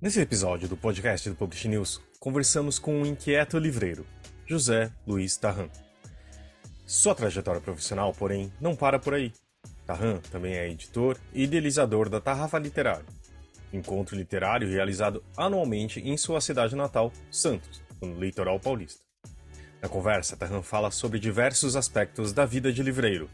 Nesse episódio do podcast do Publish News, conversamos com um inquieto livreiro, José Luiz Tarran. Sua trajetória profissional, porém, não para por aí. Tarran também é editor e idealizador da Tarrafa Literário, encontro literário realizado anualmente em sua cidade natal, Santos, no litoral paulista. Na conversa, Tarran fala sobre diversos aspectos da vida de livreiro,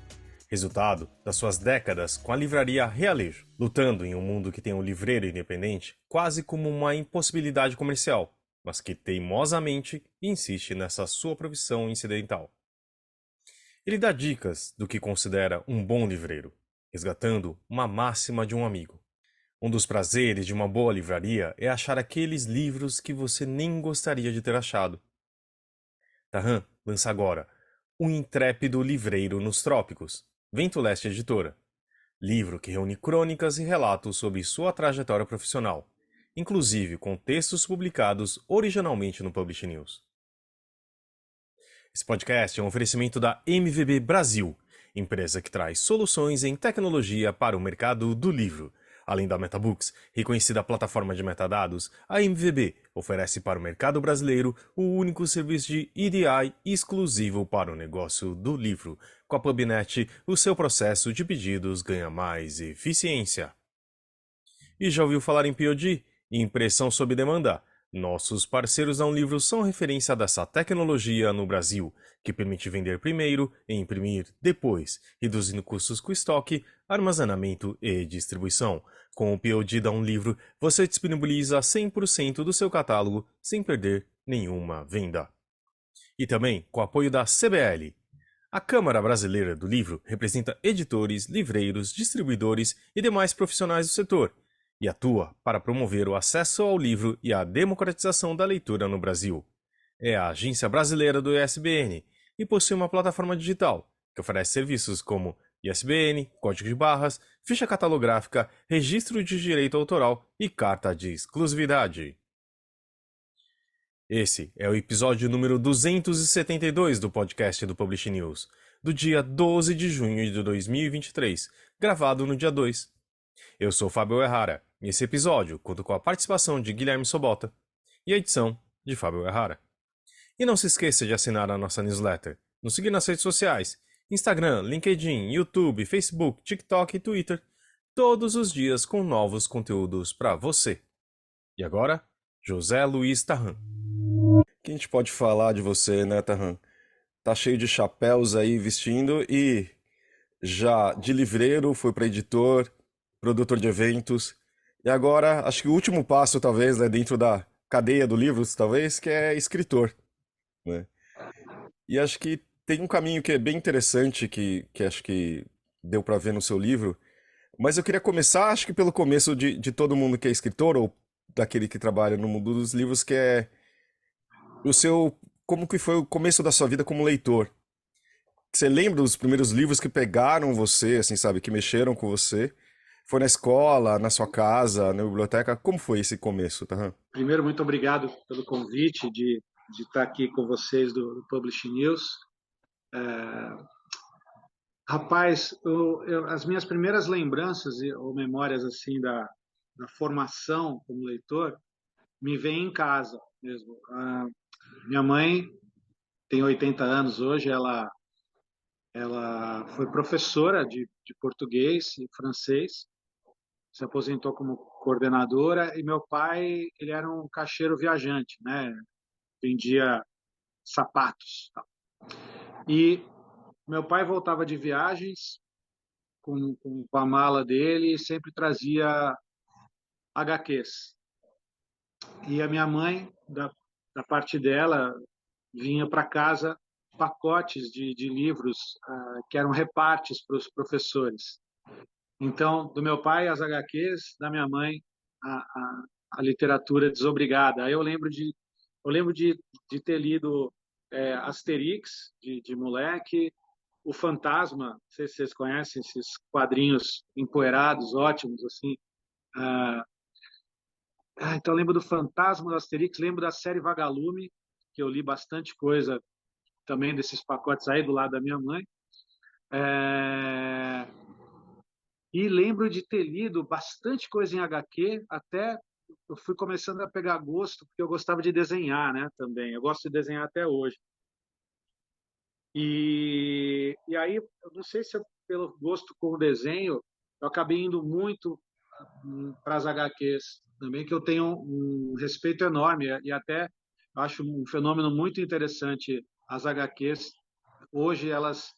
resultado das suas décadas com a livraria Realejo, lutando em um mundo que tem um livreiro independente quase como uma impossibilidade comercial, mas que teimosamente insiste nessa sua profissão incidental. Ele dá dicas do que considera um bom livreiro, resgatando uma máxima de um amigo. Um dos prazeres de uma boa livraria é achar aqueles livros que você nem gostaria de ter achado. Tarran lança agora O Intrépido Livreiro nos Trópicos, Vento Leste Editora, livro que reúne crônicas e relatos sobre sua trajetória profissional, inclusive com textos publicados originalmente no Publish News. Esse podcast é um oferecimento da MVB Brasil, empresa que traz soluções em tecnologia para o mercado do livro. Além da MetaBooks, reconhecida plataforma de metadados, a MVB oferece para o mercado brasileiro o único serviço de EDI exclusivo para o negócio do livro. Com a PubNet, o seu processo de pedidos ganha mais eficiência. E já ouviu falar em POD? Impressão sob demanda? Nossos parceiros a um livro são referência dessa tecnologia no Brasil, que permite vender primeiro e imprimir depois, reduzindo custos com estoque, armazenamento e distribuição. Com o POD da Um Livro, você disponibiliza 100% do seu catálogo sem perder nenhuma venda. E também com o apoio da CBL. A Câmara Brasileira do Livro representa editores, livreiros, distribuidores e demais profissionais do setor, e atua para promover o acesso ao livro e a democratização da leitura no Brasil. É a agência brasileira do ISBN e possui uma plataforma digital que oferece serviços como ISBN, código de barras, ficha catalográfica, registro de direito autoral e carta de exclusividade. Esse é o episódio número 272 do podcast do Publish News, do dia 12 de junho de 2023, gravado no dia 2. Eu sou Fábio Errara, e esse episódio conta com a participação de Guilherme Sobota e a edição de Fábio Errara. E não se esqueça de assinar a nossa newsletter, nos seguir nas redes sociais, Instagram, LinkedIn, YouTube, Facebook, TikTok e Twitter, todos os dias com novos conteúdos para você. E agora, José Luiz Tarran. O que a gente pode falar de você, né, Tarran? Tá cheio de chapéus aí vestindo e já de livreiro foi para editor, produtor de eventos. E agora, acho que o último passo, talvez, né, dentro da cadeia do livros, talvez, que é escritor, né? E acho que tem um caminho que é bem interessante, que acho que deu para ver no seu livro. Mas eu queria começar, acho que pelo começo de todo mundo que é escritor, ou daquele que trabalha no mundo dos livros, que é o seu, como que foi o começo da sua vida como leitor? Você lembra dos primeiros livros que pegaram você, assim, sabe, que mexeram com você? Foi na escola, na sua casa, na biblioteca? Como foi esse começo, Tarran? Primeiro, muito obrigado pelo convite de estar aqui com vocês do Publish News. Rapaz, as minhas primeiras lembranças ou memórias assim da formação como leitor me vêm em casa mesmo. Minha mãe tem 80 anos hoje, ela foi professora de português e francês, se aposentou como coordenadora, e meu pai, ele era um caixeiro viajante, né? Vendia sapatos. E meu pai voltava de viagens com a mala dele e sempre trazia HQs. E a minha mãe, da parte dela, vinha para casa pacotes de livros que eram repartes para os professores. Então, do meu pai, as HQs, da minha mãe, a literatura desobrigada. Aí eu lembro de ter lido Asterix, de moleque, O Fantasma, não sei se vocês conhecem esses quadrinhos empoeirados, ótimos, assim. Ah, então, eu lembro do Fantasma, do Asterix, lembro da série Vagalume, que eu li bastante coisa também desses pacotes aí do lado da minha mãe. E lembro de ter lido bastante coisa em HQ, até eu fui começando a pegar gosto, porque eu gostava de desenhar, né, também. Eu gosto de desenhar até hoje. E aí, eu não sei se pelo gosto com o desenho, eu acabei indo muito para as HQs também, que eu tenho um respeito enorme e até acho um fenômeno muito interessante. As HQs hoje elas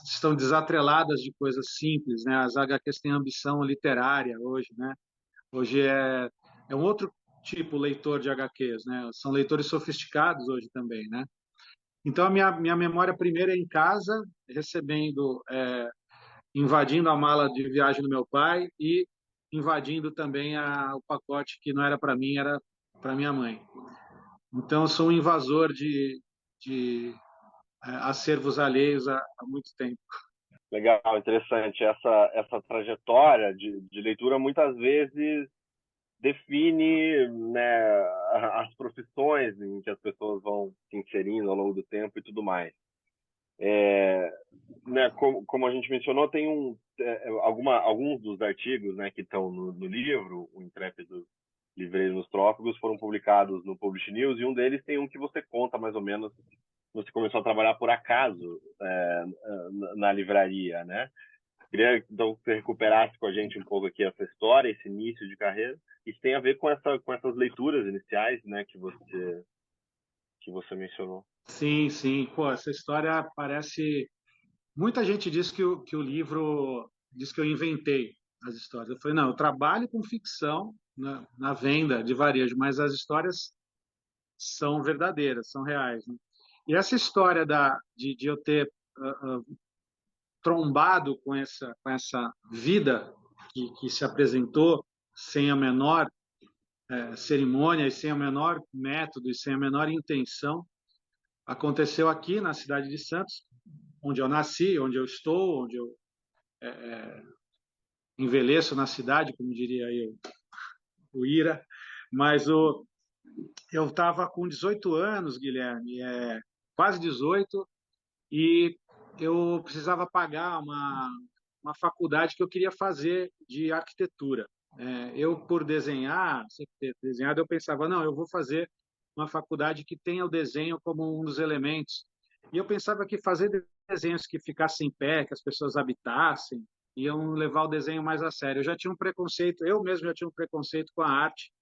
estão desatreladas de coisas simples, né? As HQs têm ambição literária hoje, né? Hoje é um outro tipo leitor de HQs, né? São leitores sofisticados hoje também, né? Então a minha memória primeira é em casa, recebendo, invadindo a mala de viagem do meu pai e invadindo também o pacote que não era para mim, era para minha mãe. Então eu sou um invasor de acervos alheios há muito tempo. Legal, interessante. Essa trajetória de leitura muitas vezes define, né, as profissões em que as pessoas vão se inserindo ao longo do tempo e tudo mais. Né, como a gente mencionou, tem alguns dos artigos, né, que estão no livro, o Intrépido Livreiro nos Trópicos, foram publicados no Publish News, e um deles tem um que você conta mais ou menos, você começou a trabalhar por acaso na livraria, né? Queria então que você recuperasse com a gente um pouco aqui essa história, esse início de carreira. Isso tem a ver com essas leituras iniciais, né, que você mencionou. Sim, sim. Pô, essa história parece. Muita gente diz que o livro diz que eu inventei as histórias. Eu falei, não, eu trabalho com ficção na venda de varejo, mas as histórias são verdadeiras, são reais, né? E essa história de eu ter trombado com essa vida que se apresentou sem a menor cerimônia e sem o menor método e sem a menor intenção, aconteceu aqui na cidade de Santos, onde eu nasci, onde eu estou, onde eu envelheço na cidade, como diria eu, o Ira. Mas eu estava com 18 anos, Guilherme, quase 18, e eu precisava pagar uma faculdade que eu queria fazer de arquitetura. Eu, por desenhar, sempre ter desenhado, eu pensava, não, eu vou fazer uma faculdade que tenha o desenho como um dos elementos. E eu pensava que fazer desenhos que ficassem em pé, que as pessoas habitassem, iam levar o desenho mais a sério. Eu já tinha um preconceito, eu mesmo já tinha um preconceito com a arte,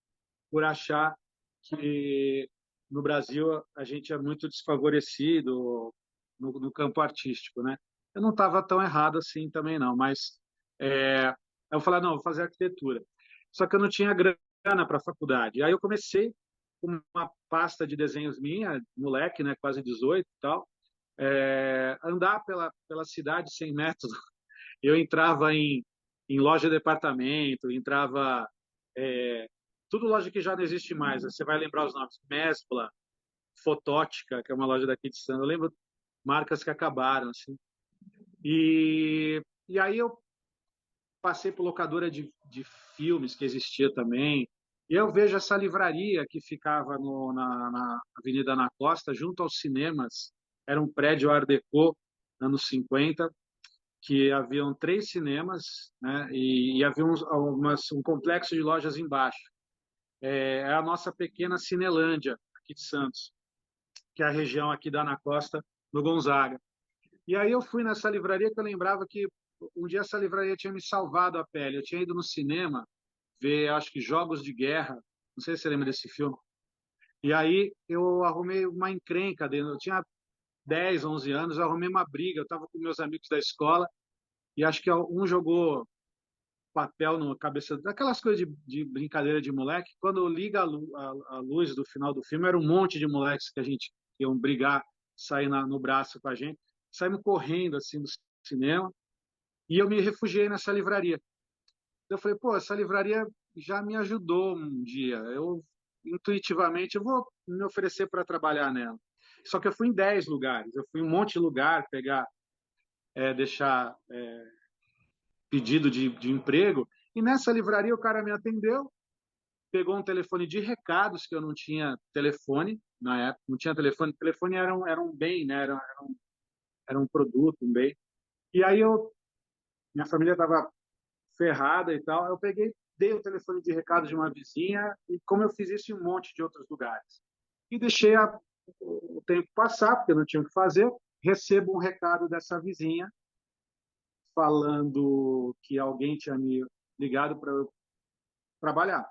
por achar que no Brasil a gente é muito desfavorecido no campo artístico, né? Eu não estava tão errado assim também não, mas eu falei, não, vou fazer arquitetura. Só que eu não tinha grana para a faculdade. Aí eu comecei com uma pasta de desenhos minha, moleque, né, quase 18 e tal, andar pela cidade sem método. Eu entrava em loja de departamento, entrava tudo loja que já não existe mais. Você vai lembrar os nomes: Mesbla, Fotótica, que é uma loja daqui de Santos. Eu lembro marcas que acabaram, assim. E aí eu passei por locadora de filmes que existia também. E eu vejo essa livraria que ficava na Avenida Ana Costa, junto aos cinemas. Era um prédio Art Deco, anos 50, que haviam 3 cinemas, né? E havia um complexo de lojas embaixo. É a nossa pequena Cinelândia, aqui de Santos, que é a região aqui da Ana Costa, no Gonzaga. E aí eu fui nessa livraria que eu lembrava que um dia essa livraria tinha me salvado a pele. Eu tinha ido no cinema ver, acho que Jogos de Guerra, não sei se você lembra desse filme. E aí eu arrumei uma encrenca dentro. Eu tinha 10, 11 anos, eu arrumei uma briga. Eu estava com meus amigos da escola e acho que um jogou papel na cabeça, daquelas coisas de brincadeira de moleque. Quando liga a luz do final do filme, era um monte de moleques que a gente iam brigar, sair no braço com a gente. Saímos correndo assim do cinema e eu me refugiei nessa livraria. Eu falei, pô, essa livraria já me ajudou um dia. Eu intuitivamente eu vou me oferecer para trabalhar nela. Só que eu fui em 10 lugares, eu fui em um monte de lugar pegar, deixar pedido de emprego. E nessa livraria o cara me atendeu, pegou um telefone de recados, que eu não tinha telefone na época, não tinha telefone. Telefone era um bem, né? Era um produto, um bem. E aí minha família estava ferrada e tal. Eu peguei, dei o telefone de recado de uma vizinha, e como eu fiz isso em um monte de outros lugares. E deixei o tempo passar, porque eu não tinha o que fazer, recebo um recado dessa vizinha falando que alguém tinha me ligado para eu trabalhar.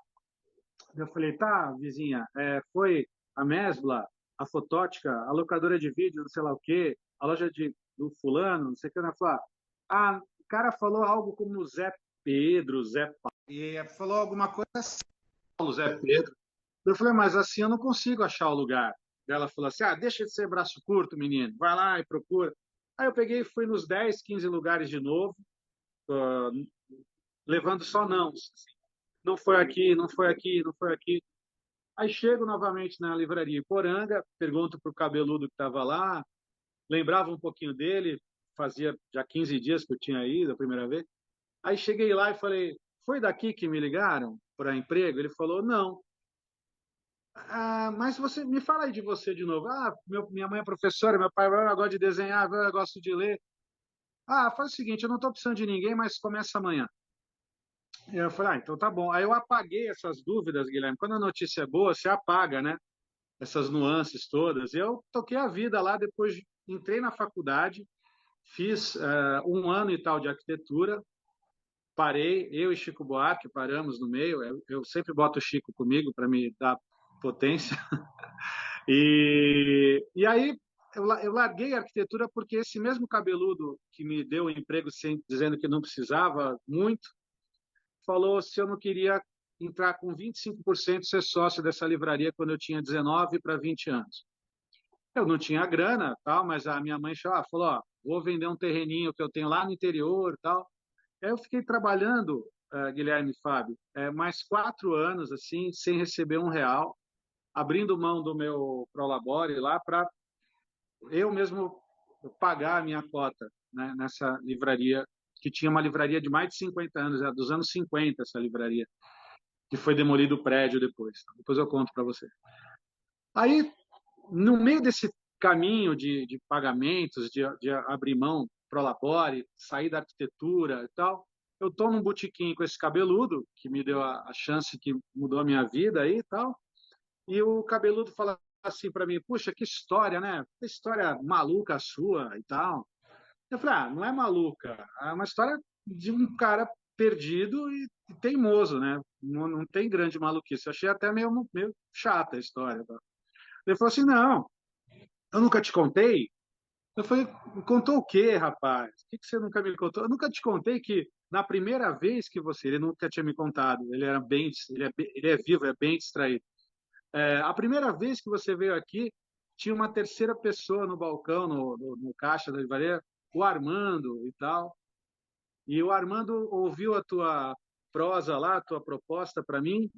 Eu falei, tá, vizinha, foi a Mesbla, a Fotótica, a locadora de vídeo, não sei lá o quê, a loja do fulano, não sei o que. Ela falou, o cara falou algo como Zé Pedro, e falou alguma coisa assim, Zé Pedro. Eu falei, mas assim eu não consigo achar o lugar. Ela falou assim, deixa de ser braço curto, menino, vai lá e procura. Aí eu peguei e fui nos 10, 15 lugares de novo, levando só não. Não foi aqui, não foi aqui, não foi aqui. Aí chego novamente na livraria Iporanga, pergunto para o cabeludo que estava lá, lembrava um pouquinho dele, fazia já 15 dias que eu tinha ido a primeira vez. Aí cheguei lá e falei, foi daqui que me ligaram para emprego? Ele falou, não. Mas você me fala aí de você de novo. Minha mãe é professora, meu pai gosta de desenhar, eu gosto de ler. Faz o seguinte, eu não estou precisando de ninguém, mas começa amanhã. E eu falei, então tá bom. Aí eu apaguei essas dúvidas, Guilherme. Quando a notícia é boa, você apaga, né? Essas nuances todas. E eu toquei a vida lá, depois entrei na faculdade, fiz 1 ano e tal de arquitetura, parei, eu e Chico Buarque paramos no meio, eu sempre boto o Chico comigo para me dar potência, e aí eu larguei a arquitetura porque esse mesmo cabeludo que me deu o emprego dizendo que não precisava muito, falou se eu não queria entrar com 25% ser sócio dessa livraria quando eu tinha 19 para 20 anos. Eu não tinha grana, tal, mas a minha mãe falou, vou vender um terreninho que eu tenho lá no interior, tal. Aí eu fiquei trabalhando, Guilherme e Fábio, mais 4 anos assim, sem receber R$ 1, abrindo mão do meu Prolabore lá para eu mesmo pagar a minha cota, né, nessa livraria que tinha uma livraria de mais de 50 anos, dos anos 50 essa livraria, que foi demolido o prédio depois. Depois eu conto para você. Aí no meio desse caminho de pagamentos, de abrir mão Prolabore, sair da arquitetura e tal, eu estou num botequim com esse cabeludo, que me deu a chance que mudou a minha vida aí e tal, e o cabeludo fala assim para mim, puxa, que história, né? Que história maluca sua e tal. Eu falei, não é maluca, é uma história de um cara perdido e teimoso, né? Não, não tem grande maluquice. Eu achei até meio chata a história. Tá? Ele falou assim, não, eu nunca te contei? Eu falei, contou o quê, rapaz? O que você nunca me contou? Eu nunca te contei que na primeira vez que ele nunca tinha me contado, ele é vivo, é bem distraído. A primeira vez que você veio aqui, tinha uma terceira pessoa no balcão, no caixa da livraria, o Armando e tal. E o Armando ouviu a tua prosa lá, a tua proposta para mim.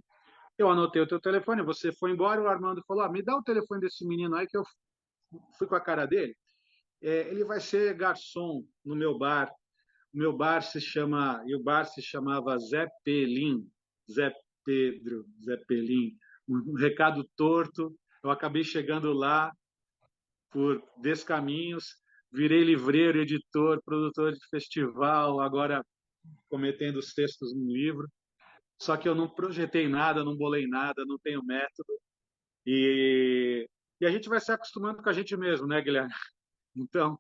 Eu anotei o teu telefone, você foi embora, o Armando falou, me dá o telefone desse menino aí que eu fui com a cara dele. Ele vai ser garçom no meu bar. O meu bar se chama, e o bar se chamava Zé Pelim, Zé Pedro, Zé Pelim. Um recado torto. Eu acabei chegando lá por descaminhos, virei livreiro, editor, produtor de festival, agora cometendo os textos no livro. Só que eu não projetei nada, não bolei nada, não tenho método. E a gente vai se acostumando com a gente mesmo, né, Guilherme? Então,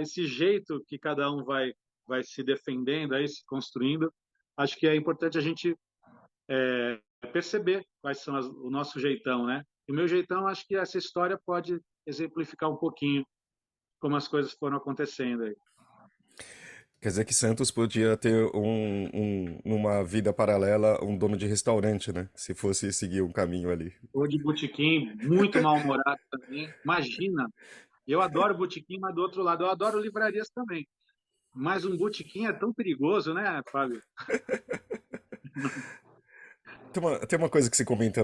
esse jeito que cada um vai se defendendo, aí, se construindo, acho que é importante a gente perceber quais são o nosso jeitão, né? E o meu jeitão, acho que essa história pode exemplificar um pouquinho como as coisas foram acontecendo aí. Quer dizer que Santos podia ter numa vida paralela, um dono de restaurante, né? Se fosse seguir um caminho ali. Ou de botequim, muito mal-humorado também. Imagina, eu adoro botequim, mas do outro lado, eu adoro livrarias também. Mas um botequim é tão perigoso, né, Fábio? Tem uma coisa que se comenta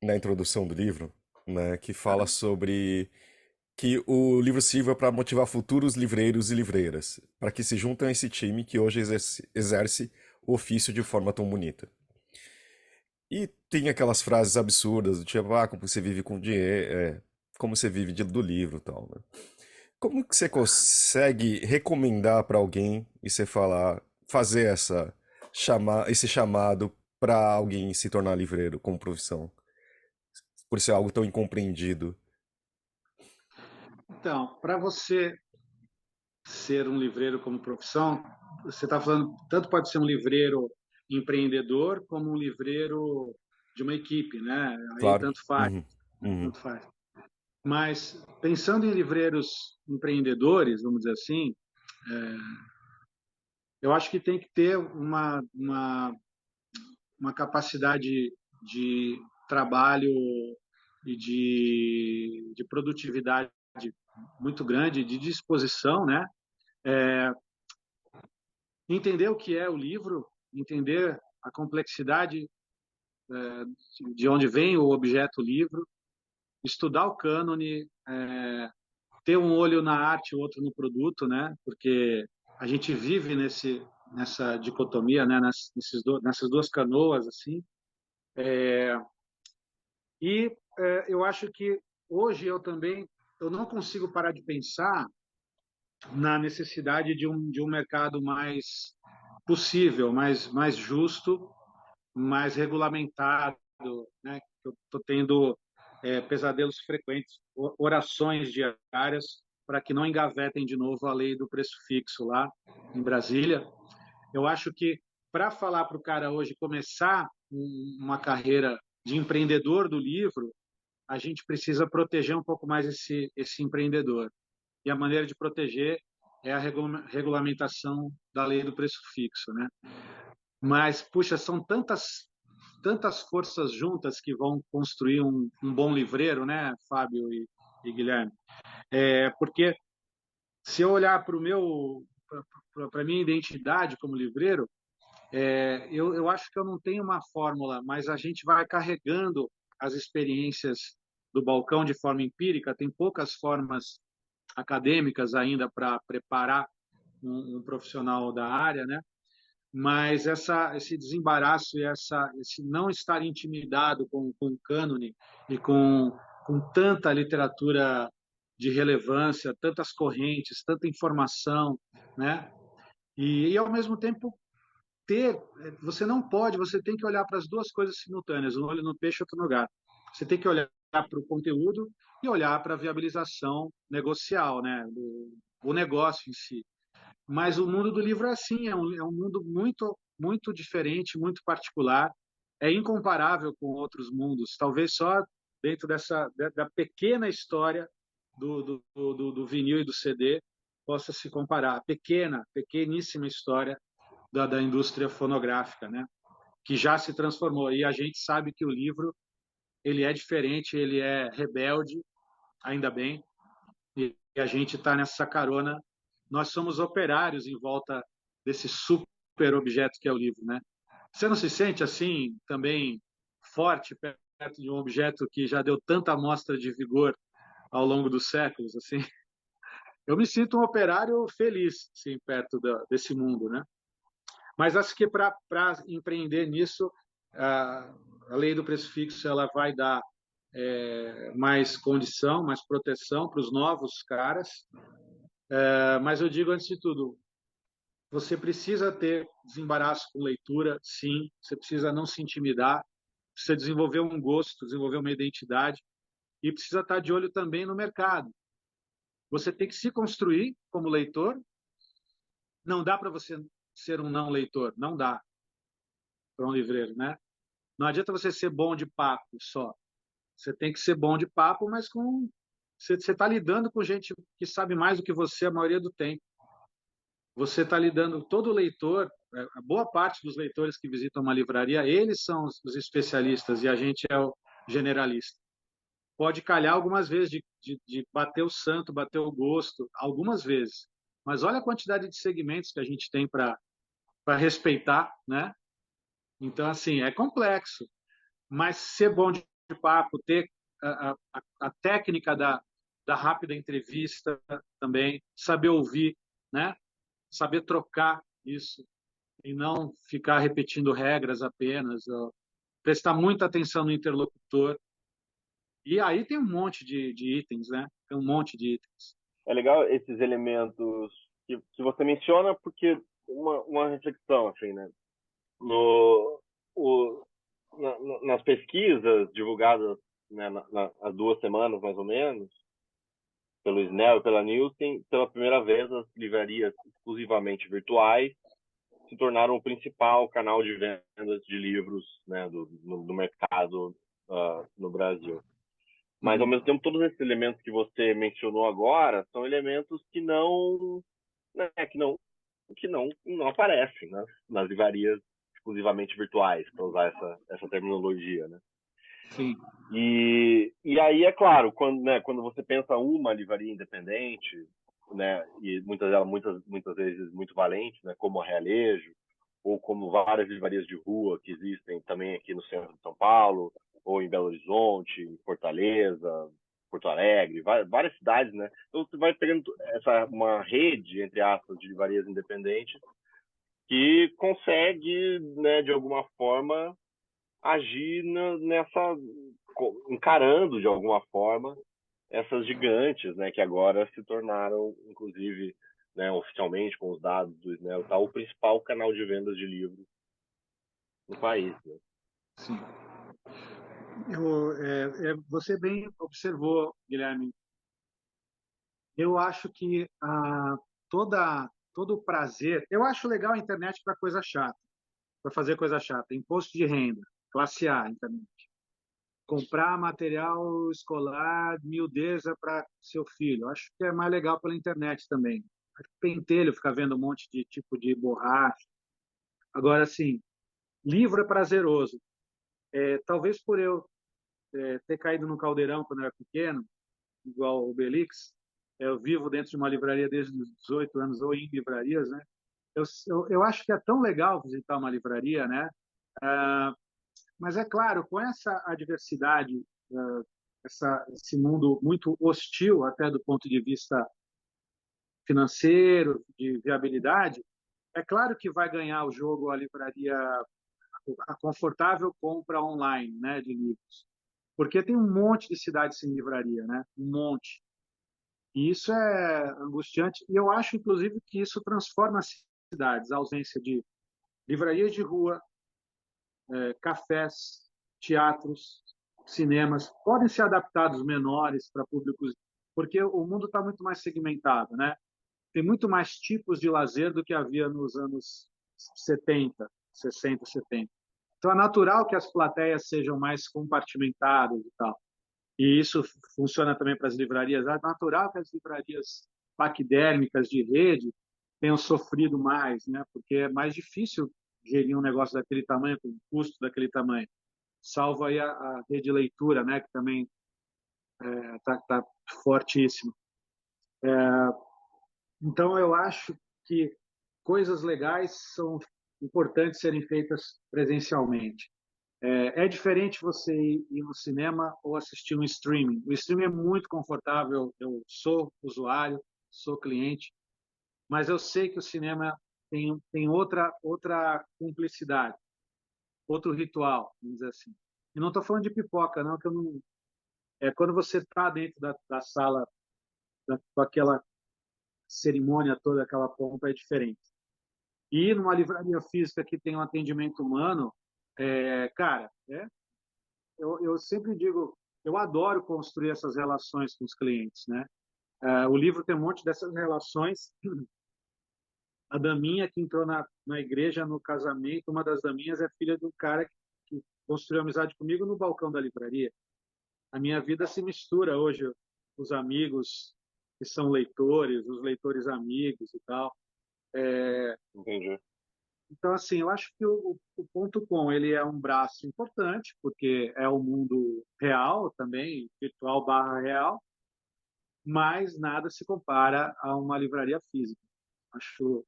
na introdução do livro, né? Que fala sobre que o livro sirva para motivar futuros livreiros e livreiras, para que se juntem a esse time que hoje exerce o ofício de forma tão bonita. E tem aquelas frases absurdas do tipo, como você vive com dinheiro, como você vive do livro e tal, né? Como que você consegue recomendar para alguém e você fazer essa esse chamado para alguém se tornar livreiro como profissão, por ser algo tão incompreendido? Então, para você ser um livreiro como profissão, você está falando, tanto pode ser um livreiro empreendedor como um livreiro de uma equipe, né? Aí Claro. Uhum. Uhum. tanto faz. Mas pensando em livreiros empreendedores, vamos dizer assim, eu acho que tem que ter uma capacidade de trabalho e de produtividade muito grande, de disposição, né? Entender o que é o livro, entender a complexidade de onde vem o objeto livro, estudar o cânone, ter um olho na arte, o outro no produto, né? Porque a gente vive nessa dicotomia, né? Nessas duas canoas, assim. Eu acho que hoje eu não consigo parar de pensar na necessidade de um mercado mais possível, mais justo, mais regulamentado, né? Eu estou tendo pesadelos frequentes, orações diárias para que não engavetem de novo a lei do preço fixo lá em Brasília. Eu acho que para falar para o cara hoje começar uma carreira de empreendedor do livro, a gente precisa proteger um pouco mais esse empreendedor. E a maneira de proteger é a regulamentação da lei do preço fixo, né? Mas, puxa, são tantas forças juntas que vão construir um bom livreiro, né, Fábio e Guilherme? Porque se eu olhar para a minha identidade como livreiro, eu acho que eu não tenho uma fórmula, mas a gente vai carregando as experiências do balcão de forma empírica, tem poucas formas acadêmicas ainda para preparar um profissional da área, né? Mas esse desembaraço e esse não estar intimidado com o cânone e com tanta literatura de relevância, tantas correntes, tanta informação, né? Ao mesmo tempo ter, você não pode, você tem que olhar para as duas coisas simultâneas, um olho no peixe, outro no gato. Você tem que olhar para o conteúdo e olhar para a viabilização negocial, né? O negócio em si. Mas o mundo do livro é assim, é um mundo muito diferente, muito particular, é incomparável com outros mundos, talvez só dentro da pequena história do vinil e do CD possa se comparar, pequeníssima história da indústria fonográfica, né? Que já se transformou. E a gente sabe que o livro ele é diferente, ele é rebelde, ainda bem, e a gente está nessa carona. Nós somos operários em volta desse super objeto que é o livro, né? Você não se sente assim também forte perto de um objeto que já deu tanta amostra de vigor ao longo dos séculos, assim? Eu me sinto um operário feliz, assim, perto desse mundo, né? Mas acho que para empreender nisso, a lei do preço fixo ela vai dar mais condição, mais proteção para os novos caras. Mas eu digo antes de tudo, você precisa ter desembaraço com leitura, sim. Você precisa não se intimidar, precisa desenvolver um gosto, desenvolver uma identidade e precisa estar de olho também no mercado. Você tem que se construir como leitor. Não dá para você ser um não leitor, não dá para um livreiro, né? Não adianta você ser bom de papo só. Você tem que ser bom de papo, mas você está lidando com gente que sabe mais do que você a maioria do tempo. Você está lidando, todo leitor, a boa parte dos leitores que visitam uma livraria, eles são os especialistas e a gente é o generalista. Pode calhar algumas vezes de bater o santo, bater o gosto, algumas vezes. Mas olha a quantidade de segmentos que a gente tem para respeitar, né? Então, assim, é complexo. Mas ser bom de papo, ter a técnica da rápida entrevista também, saber ouvir, né? Saber trocar isso e não ficar repetindo regras apenas, ó. Prestar muita atenção no interlocutor. E aí tem um monte de itens, né? Tem um monte de itens. É legal esses elementos que você menciona, porque uma reflexão, assim, né? No, nas pesquisas divulgadas, né, há 2 semanas, mais ou menos, pelo Snell e pela Nielsen, pela primeira vez as livrarias exclusivamente virtuais se tornaram o principal canal de vendas de livros, né, do mercado no Brasil. Mas, ao mesmo tempo, todos esses elementos que você mencionou agora são elementos que não, né, que não aparecem nas livrarias exclusivamente virtuais, para usar essa terminologia, né? Sim. E aí, é claro, quando você pensa uma livraria independente, né, e muitas vezes muito valente, né, como a Realejo, ou como várias livrarias de rua que existem também aqui no centro de São Paulo, ou em Belo Horizonte, em Fortaleza, Porto Alegre, várias cidades, né? Então você vai pegando uma rede, entre aspas, de livrarias independentes que consegue, né, de alguma forma, agir encarando de alguma forma essas gigantes, né, que agora se tornaram, inclusive, né, oficialmente com os dados do Snell, tá, o principal canal de vendas de livros no país. Né? Sim. Você bem observou, Guilherme. Eu acho que todo o prazer. Eu acho legal a internet para coisa chata, para fazer coisa chata. Imposto de renda, classe A, internet. Comprar material escolar, miudeza para seu filho. Acho que é mais legal pela internet também. Pentelho, ficar vendo um monte de tipo de borracha. Agora, assim, livro é prazeroso. Talvez por eu ter caído no caldeirão quando eu era pequeno, igual o Obelix, eu vivo dentro de uma livraria desde os 18 anos, ou em livrarias, né? Eu acho que é tão legal visitar uma livraria, né? Mas é claro, com essa adversidade, esse mundo muito hostil, até do ponto de vista financeiro, de viabilidade, é claro que vai ganhar o jogo a livraria, a confortável compra online, né, de livros. Porque tem um monte de cidades sem livraria, né? Um monte. E isso é angustiante. E eu acho, inclusive, que isso transforma as cidades, a ausência de livrarias de rua, cafés, teatros, cinemas, podem ser adaptados menores para públicos, porque o mundo está muito mais segmentado, né? Tem muito mais tipos de lazer do que havia nos anos 70, 60, 70. Então é natural que as plateias sejam mais compartimentadas e tal. E isso funciona também para as livrarias. É natural que as livrarias paquidérmicas de rede tenham sofrido mais, né? Porque é mais difícil gerir um negócio daquele tamanho, com um custo daquele tamanho. Salvo aí a rede de leitura, né? Que também tá fortíssima. Então, eu acho que coisas legais são importantes serem feitas presencialmente. É diferente você ir no cinema ou assistir um streaming. O streaming é muito confortável, eu sou usuário, sou cliente, mas eu sei que o cinema tem outra cumplicidade, outro ritual, vamos dizer assim. E não estou falando de pipoca, não, que eu não. É quando você está dentro da sala, com aquela cerimônia toda, aquela pompa, é diferente. E numa livraria física que tem um atendimento humano, cara, eu sempre digo, eu adoro construir essas relações com os clientes, né? O livro tem um monte dessas relações. A daminha que entrou na igreja no casamento, uma das daminhas é filha do cara que construiu amizade comigo no balcão da livraria. A minha vida se mistura hoje, os amigos que são leitores, os leitores amigos e tal. Entendi. Então, assim, eu acho que o ponto com ele é um braço importante, porque é o mundo real também, virtual barra real, mas nada se compara a uma livraria física. Acho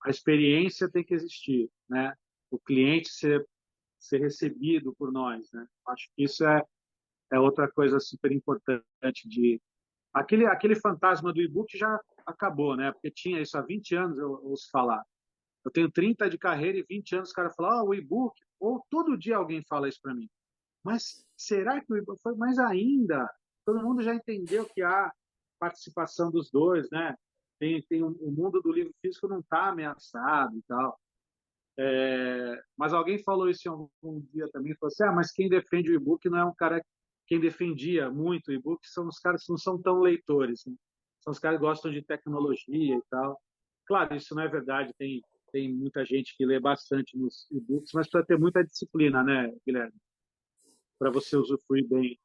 a experiência tem que existir, né? O cliente ser recebido por nós, né? Acho que isso é outra coisa super importante de aquele fantasma do e-book já acabou, né? Porque tinha isso há 20 anos eu ouço falar. Eu tenho 30 de carreira e 20 anos os caras falam, o e-book, ou todo dia alguém fala isso para mim. Mas será que o e-book foi mais ainda? Todo mundo já entendeu que há participação dos dois, né? O mundo do livro físico não está ameaçado e tal. Mas alguém falou isso em algum dia também, falou assim, mas quem defende o e-book não é um cara, quem defendia muito o e-book são os caras que não são tão leitores, né? São os caras que gostam de tecnologia e tal. Claro, isso não é verdade, tem muita gente que lê bastante nos e-books, mas precisa ter muita disciplina, né, Guilherme? Para você usufruir bem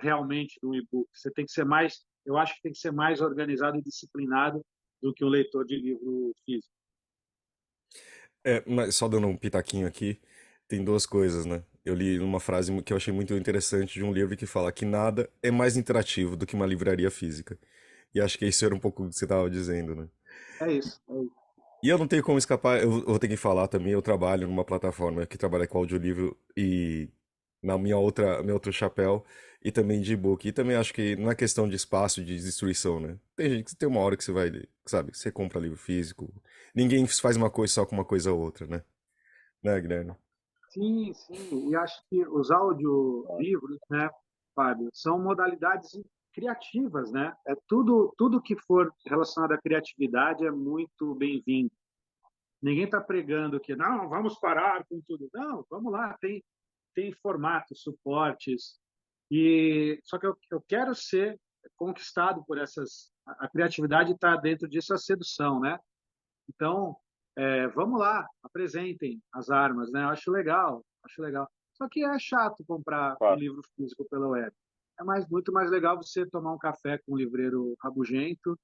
realmente do e-book. Você tem que ser mais, eu acho que tem que ser mais organizado e disciplinado do que um leitor de livro físico. Mas só dando um pitaquinho aqui, tem duas coisas, né? Eu li uma frase que eu achei muito interessante de um livro que fala que nada é mais interativo do que uma livraria física. E acho que isso era um pouco o que você estava dizendo, né? É isso. E eu não tenho como escapar, eu vou ter que falar também, eu trabalho numa plataforma que trabalha com audiolivro e na meu outro chapéu e também de e-book. E também acho que não é questão de espaço, de destruição, né? Tem gente que tem uma hora que você vai, sabe, você compra livro físico. Ninguém faz uma coisa só com uma coisa ou outra, né? Né, Guilherme? Sim, sim. E acho que os audiolivros, né, Fábio, são modalidades criativas, né? Tudo que for relacionado à criatividade é muito bem-vindo. Ninguém está pregando que não, vamos parar com tudo. Não, vamos lá, tem formatos, suportes. E só que eu quero ser conquistado por essas. A criatividade está dentro disso, a sedução, né? Então, vamos lá, apresentem as armas, né? Eu acho legal, acho legal. Só que é chato comprar um Claro. livro físico pela web. Muito mais legal você tomar um café com um livreiro rabugento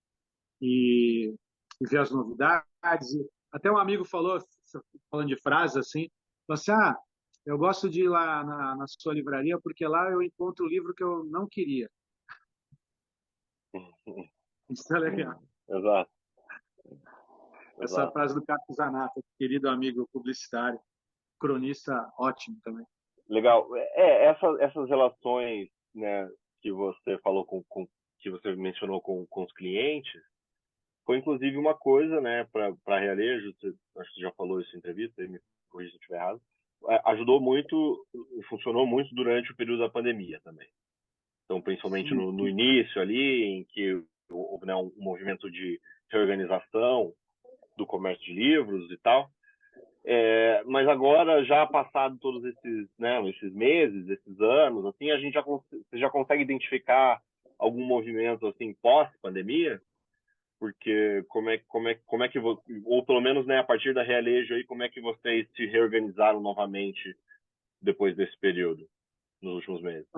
e, e ver as novidades. Até um amigo falou, falando de frases assim, falou assim, eu gosto de ir lá na sua livraria porque lá eu encontro o livro que eu não queria. Isso é legal. Exato, Essa exato. frase do Caco Zanato, querido amigo publicitário, cronista ótimo também. Legal. Essas relações, né, que você falou que você mencionou com os clientes, foi inclusive uma coisa, né, para Realejo, acho que você já falou isso em entrevista, me corrija se eu estiver errado, ajudou muito, funcionou muito durante o período da pandemia também. Então, principalmente Sim, no início ali, em que houve, né, um movimento de reorganização do comércio de livros e tal. Mas agora, já passado todos esses, né, esses meses, esses anos, assim, você já consegue identificar algum movimento assim pós-pandemia? Porque como é que ou pelo menos, né, a partir da Realejo aí, como é que vocês se reorganizaram novamente depois desse período, nos últimos meses?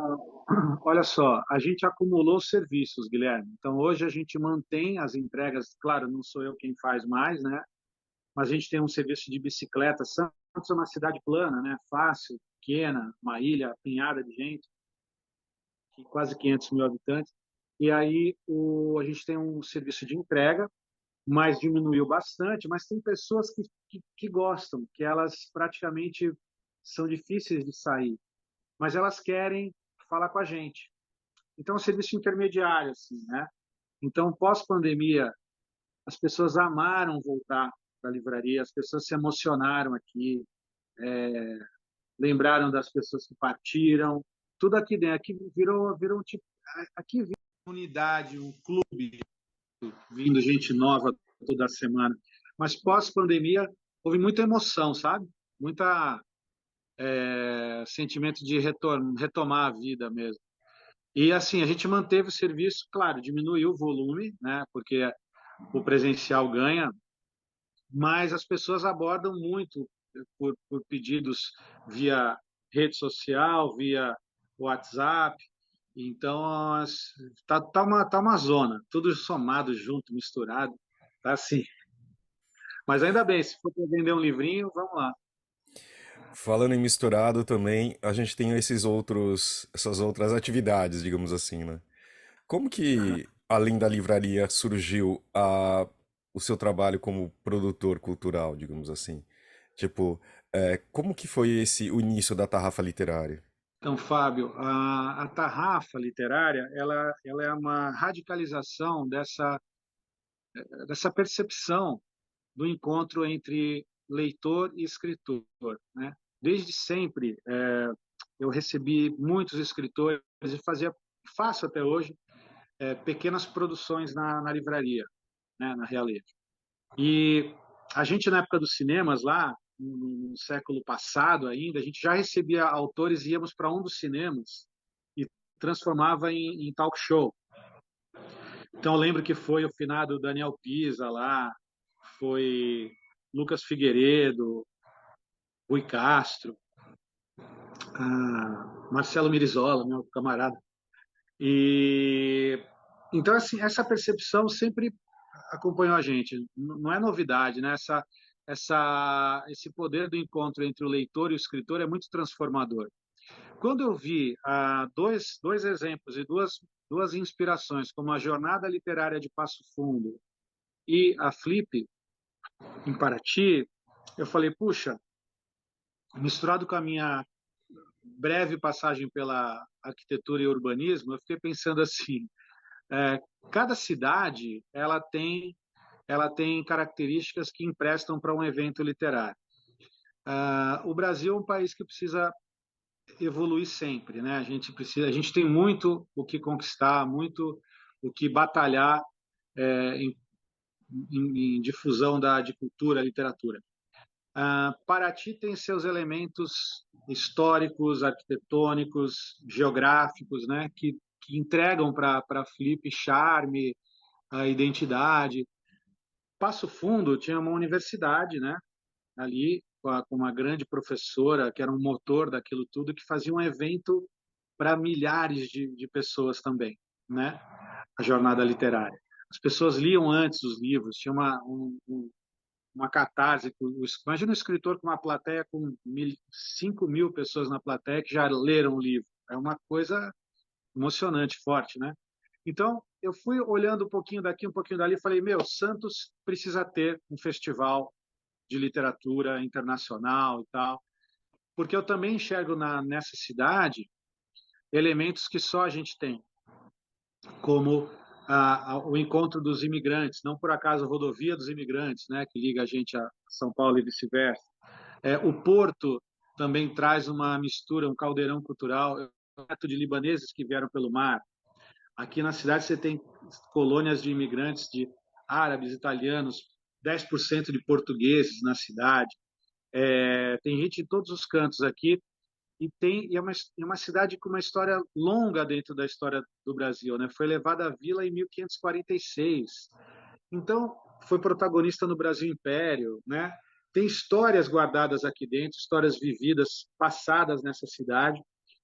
olha só, a gente acumulou serviços, Guilherme. Então, hoje a gente mantém as entregas. Claro, não sou eu quem faz mais, né? Mas a gente tem um serviço de bicicleta. Santos é uma cidade plana, né? Fácil, pequena, uma ilha apinhada de gente, quase 500 mil habitantes. E aí a gente tem um serviço de entrega, mas diminuiu bastante. Mas tem pessoas que gostam, que elas praticamente são difíceis de sair, mas elas querem falar com a gente. Então, é um serviço intermediário, assim, né? Então, pós-pandemia, as pessoas amaram voltar para a livraria, as pessoas se emocionaram aqui, lembraram das pessoas que partiram, tudo aqui dentro. Aqui virou um tipo, aqui virou uma unidade, um clube, vindo gente nova toda semana. Mas pós-pandemia, houve muita emoção, sabe? Muita sentimento de retomar a vida mesmo. E assim, a gente manteve o serviço, claro, diminuiu o volume, né? Porque o presencial ganha, mas as pessoas abordam muito por pedidos via rede social, via WhatsApp. Então, tá uma zona, tudo somado junto, misturado, tá assim. Mas ainda bem, se for para vender um livrinho, vamos lá. Falando em misturado também, a gente tem essas outras atividades, digamos assim, né? Como que, além da livraria, surgiu o seu trabalho como produtor cultural, digamos assim? Tipo, como que foi o início da Tarrafa Literária? Então, Fábio, a tarrafa literária, ela é uma radicalização dessa percepção do encontro entre leitor e escritor, né? Desde sempre, eu recebi muitos escritores e faço até hoje, pequenas produções na livraria, né, na Realejo. E A gente, na época dos cinemas, lá, no século passado ainda, a gente já recebia autores e íamos para um dos cinemas e transformava em talk show. Então, eu lembro que foi o finado Daniel Pisa lá, foi Lucas Figueiredo, Rui Castro, Marcelo Mirizola, meu camarada. E então, assim, essa percepção sempre acompanhou a gente. Não é novidade, né? Esse poder do encontro entre o leitor e o escritor é muito transformador. Quando eu vi dois exemplos e duas inspirações, como a Jornada Literária de Passo Fundo e a Flip, em Paraty, eu falei, puxa, misturado com a minha breve passagem pela arquitetura e urbanismo, eu fiquei pensando assim, cada cidade ela tem características que emprestam para um evento literário. O Brasil é um país que precisa evoluir sempre, né? A gente tem muito o que conquistar, muito o que batalhar em, em difusão de cultura, literatura. Paraty tem seus elementos históricos, arquitetônicos, geográficos, né? Que entregam para Flip charme, a identidade. Passo Fundo tinha uma universidade, né? Ali com uma grande professora que era um motor daquilo tudo, que fazia um evento para milhares de pessoas também, né? A jornada literária. As pessoas liam antes os livros, tinha uma catarse. Imagina um escritor com uma plateia com 5.000 pessoas na plateia que já leram o livro. É uma coisa emocionante, forte, né? Então, eu fui olhando um pouquinho daqui, um pouquinho dali, e falei, Santos precisa ter um festival de literatura internacional e tal, porque eu também enxergo nessa cidade elementos que só a gente tem, como o encontro dos imigrantes, não por acaso a rodovia dos imigrantes, né, que liga a gente a São Paulo e vice-versa. O Porto também traz uma mistura, um caldeirão cultural, de libaneses que vieram pelo mar. Aqui na cidade você tem colônias de imigrantes, de árabes, italianos, 10% de portugueses na cidade. Tem gente em todos os cantos aqui e é uma cidade com uma história longa dentro da história do Brasil, né? Foi levada à vila em 1546. Então, foi protagonista no Brasil Império, né? Tem histórias guardadas aqui dentro, histórias vividas, passadas nessa cidade.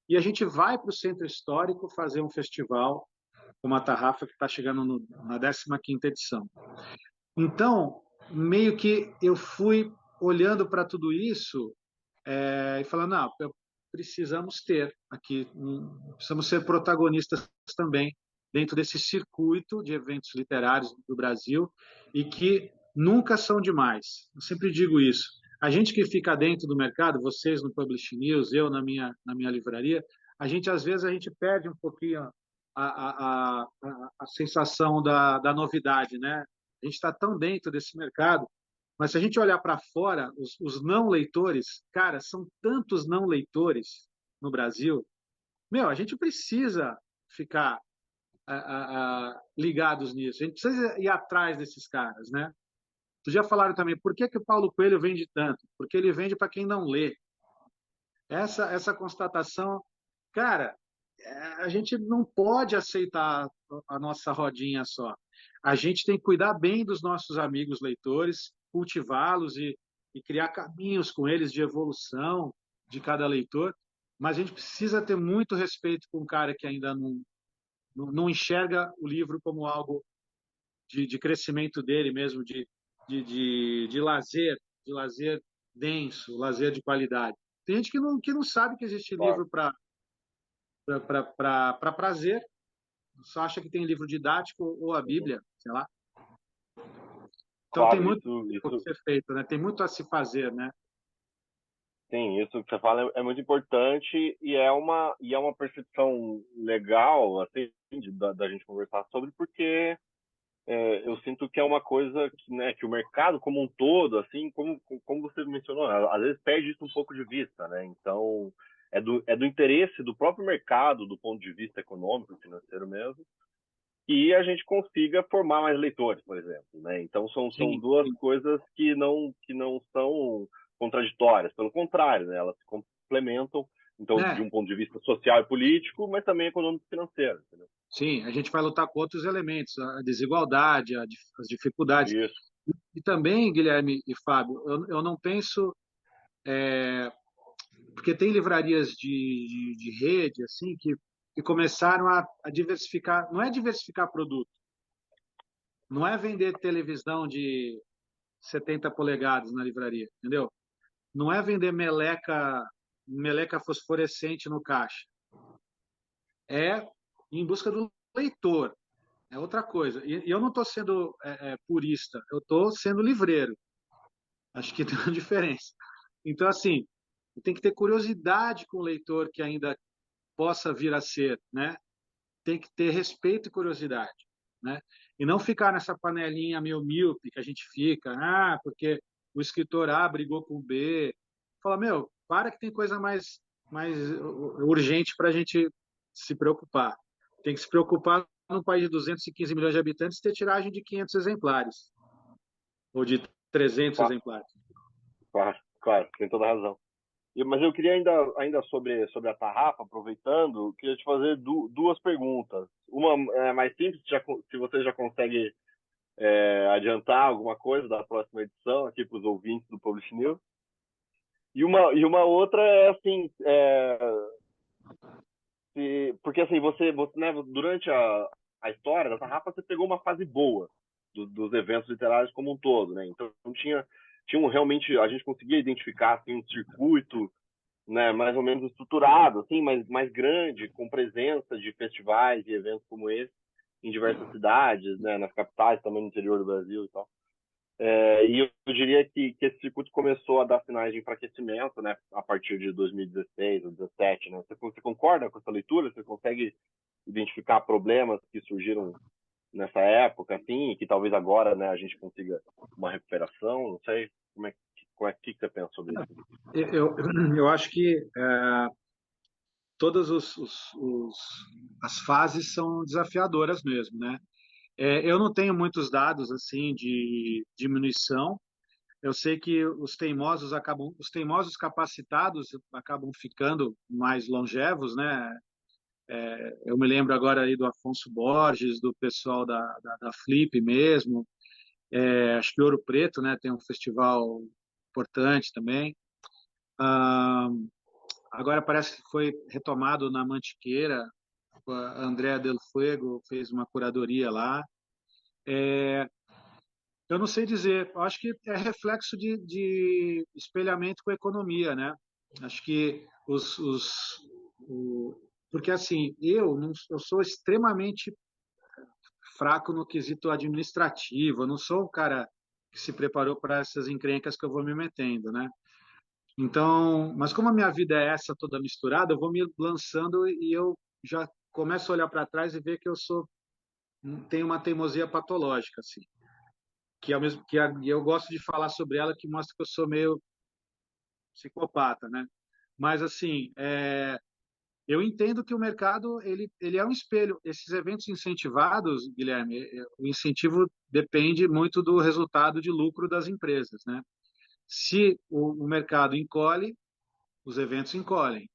E a gente vai para o centro histórico fazer um festival, como a Tarrafa, que está chegando na 15ª edição. Então, meio que eu fui olhando para tudo isso e falando, não, precisamos ter aqui, precisamos ser protagonistas também dentro desse circuito de eventos literários do Brasil e que nunca são demais. Eu sempre digo isso. A gente que fica dentro do mercado, vocês no Publish News, eu na minha livraria, às vezes a gente perde um pouquinho a sensação da novidade, né? A gente está tão dentro desse mercado, mas se a gente olhar para fora, os não leitores, cara, são tantos não leitores no Brasil. A gente precisa ficar ligados nisso. A gente precisa ir atrás desses caras, né? Vocês já falaram também, por que o Paulo Coelho vende tanto? Porque ele vende para quem não lê. Essa constatação, cara, a gente não pode aceitar a nossa rodinha só. A gente tem que cuidar bem dos nossos amigos leitores, cultivá-los e criar caminhos com eles de evolução de cada leitor, mas a gente precisa ter muito respeito com o cara que ainda não enxerga o livro como algo de crescimento dele mesmo, de lazer denso, lazer de qualidade. Tem gente que não sabe que existe Claro. livro para prazer, só acha que tem livro didático ou a Bíblia, sei lá. Então tem Claro, muito a isso, ser feito, né? Tem muito a se fazer, né? sim, isso que você fala é muito importante e é uma percepção legal, assim, da gente conversar sobre, porque eu sinto que é uma coisa que, né, que o mercado como um todo, assim, como você mencionou, às vezes perde isso um pouco de vista, né? Então, é do interesse do próprio mercado, do ponto de vista econômico, financeiro mesmo, e a gente consiga formar mais leitores, por exemplo, né? Então são Sim, duas sim. coisas que não são contraditórias, pelo contrário, né? Elas se complementam, então de É, um ponto de vista social e político, mas também econômico e financeiro, entendeu? sim, a gente vai lutar com outros elementos, a desigualdade, as dificuldades. Isso. E também, Guilherme e Fábio, eu não penso, porque tem livrarias de rede assim que começaram a diversificar, não é diversificar produto, não é vender televisão de 70 polegadas na livraria, entendeu? Não é vender meleca fosforescente no caixa, é em busca do leitor, é outra coisa. E eu não estou sendo purista, eu estou sendo livreiro. Acho que tem uma diferença. Então, assim, tem que ter curiosidade com o leitor que ainda possa vir a ser, né? Tem que ter respeito e curiosidade, né? E não ficar nessa panelinha meio míope que a gente fica, porque o escritor A brigou com o B. Fala, meu, para que tem coisa mais urgente para a gente se preocupar. Tem que se preocupar num país de 215 milhões de habitantes ter tiragem de 500 exemplares ou de 300 Claro, exemplares. claro, claro, tem toda a razão. Mas eu queria ainda sobre a tarrafa, aproveitando, queria te fazer duas perguntas. Uma é mais simples, se você já consegue adiantar alguma coisa da próxima edição aqui para os ouvintes do Publish News. E uma outra é assim, porque assim, você né, durante a história da tarrafa, você pegou uma fase boa dos eventos literários como um todo, né? Então realmente, a gente conseguia identificar assim, um circuito, né, mais ou menos estruturado, assim, mais grande, com presença de festivais e eventos como esse em diversas cidades, né, nas capitais, também no interior do Brasil e tal. E eu diria que esse circuito começou a dar sinais de enfraquecimento, né, a partir de 2016 ou 2017, né? Você concorda com essa leitura? Você consegue identificar problemas que surgiram nessa época, assim, e que talvez agora, né, a gente consiga uma recuperação? Não sei que você pensa sobre isso. Eu acho que todas as fases são desafiadoras mesmo, né? Eu não tenho muitos dados assim de diminuição. Eu sei que os teimosos capacitados acabam ficando mais longevos, né? Eu me lembro agora aí do Afonso Borges, do pessoal da Flip mesmo. Acho que Ouro Preto, né? Tem um festival importante também. Ah, agora parece que foi retomado na Mantiqueira. A Andrea Del Fuego fez uma curadoria lá. Eu não sei dizer, eu acho que é reflexo de espelhamento com a economia, né? Acho que porque assim, eu sou extremamente fraco no quesito administrativo, eu não sou o cara que se preparou para essas encrencas que eu vou me metendo, né? Então, mas como a minha vida é essa toda misturada, eu vou me lançando e eu já começo a olhar para trás e ver que tenho uma teimosia patológica, assim, que ao mesmo e eu gosto de falar sobre ela, que mostra que eu sou meio psicopata, né? Mas assim, eu entendo que o mercado ele é um espelho. Esses eventos incentivados, Guilherme, o incentivo depende muito do resultado de lucro das empresas, né? Se o mercado encolhe, os eventos encolhem,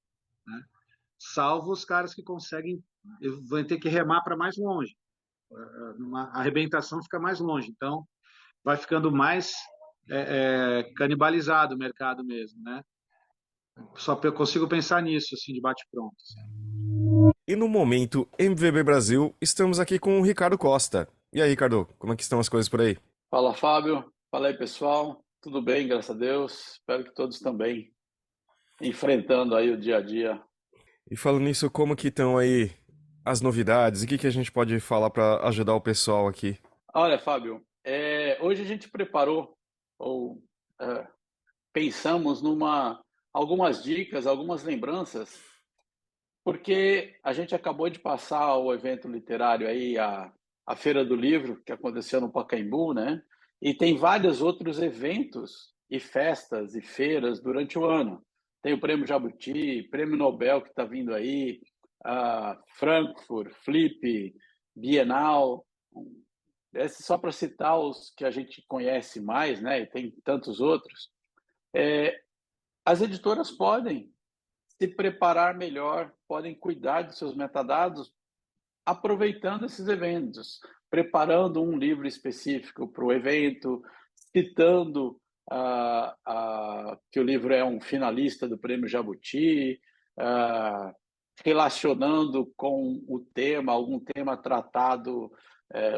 né? Salvo os caras que conseguem, vão ter que remar para mais longe. A arrebentação fica mais longe. Então, vai ficando mais canibalizado o mercado mesmo, né? Só consigo pensar nisso, assim, de bate-pronto. E no momento MVB Brasil, estamos aqui com o Ricardo Costa. E aí, Ricardo, como é que estão as coisas por aí? Fala, Fábio. Fala aí, pessoal. Tudo bem, graças a Deus. Espero que todos também enfrentando aí o dia a dia. E falando nisso, como que estão aí as novidades? E o que a gente pode falar para ajudar o pessoal aqui? Olha, Fábio, hoje a gente preparou ou é, pensamos algumas dicas, algumas lembranças, porque a gente acabou de passar o evento literário aí, a Feira do Livro, que aconteceu no Pacaembu, né? E tem vários outros eventos e festas e feiras durante o ano. Tem o Prêmio Jabuti, Prêmio Nobel que está vindo aí, a Frankfurt, Flip, Bienal, esse só para citar os que a gente conhece mais, né? E tem tantos outros. As editoras podem se preparar melhor, podem cuidar de seus metadados, aproveitando esses eventos, preparando um livro específico para o evento, citando que o livro é um finalista do Prêmio Jabuti, relacionando com o tema, algum tema tratado,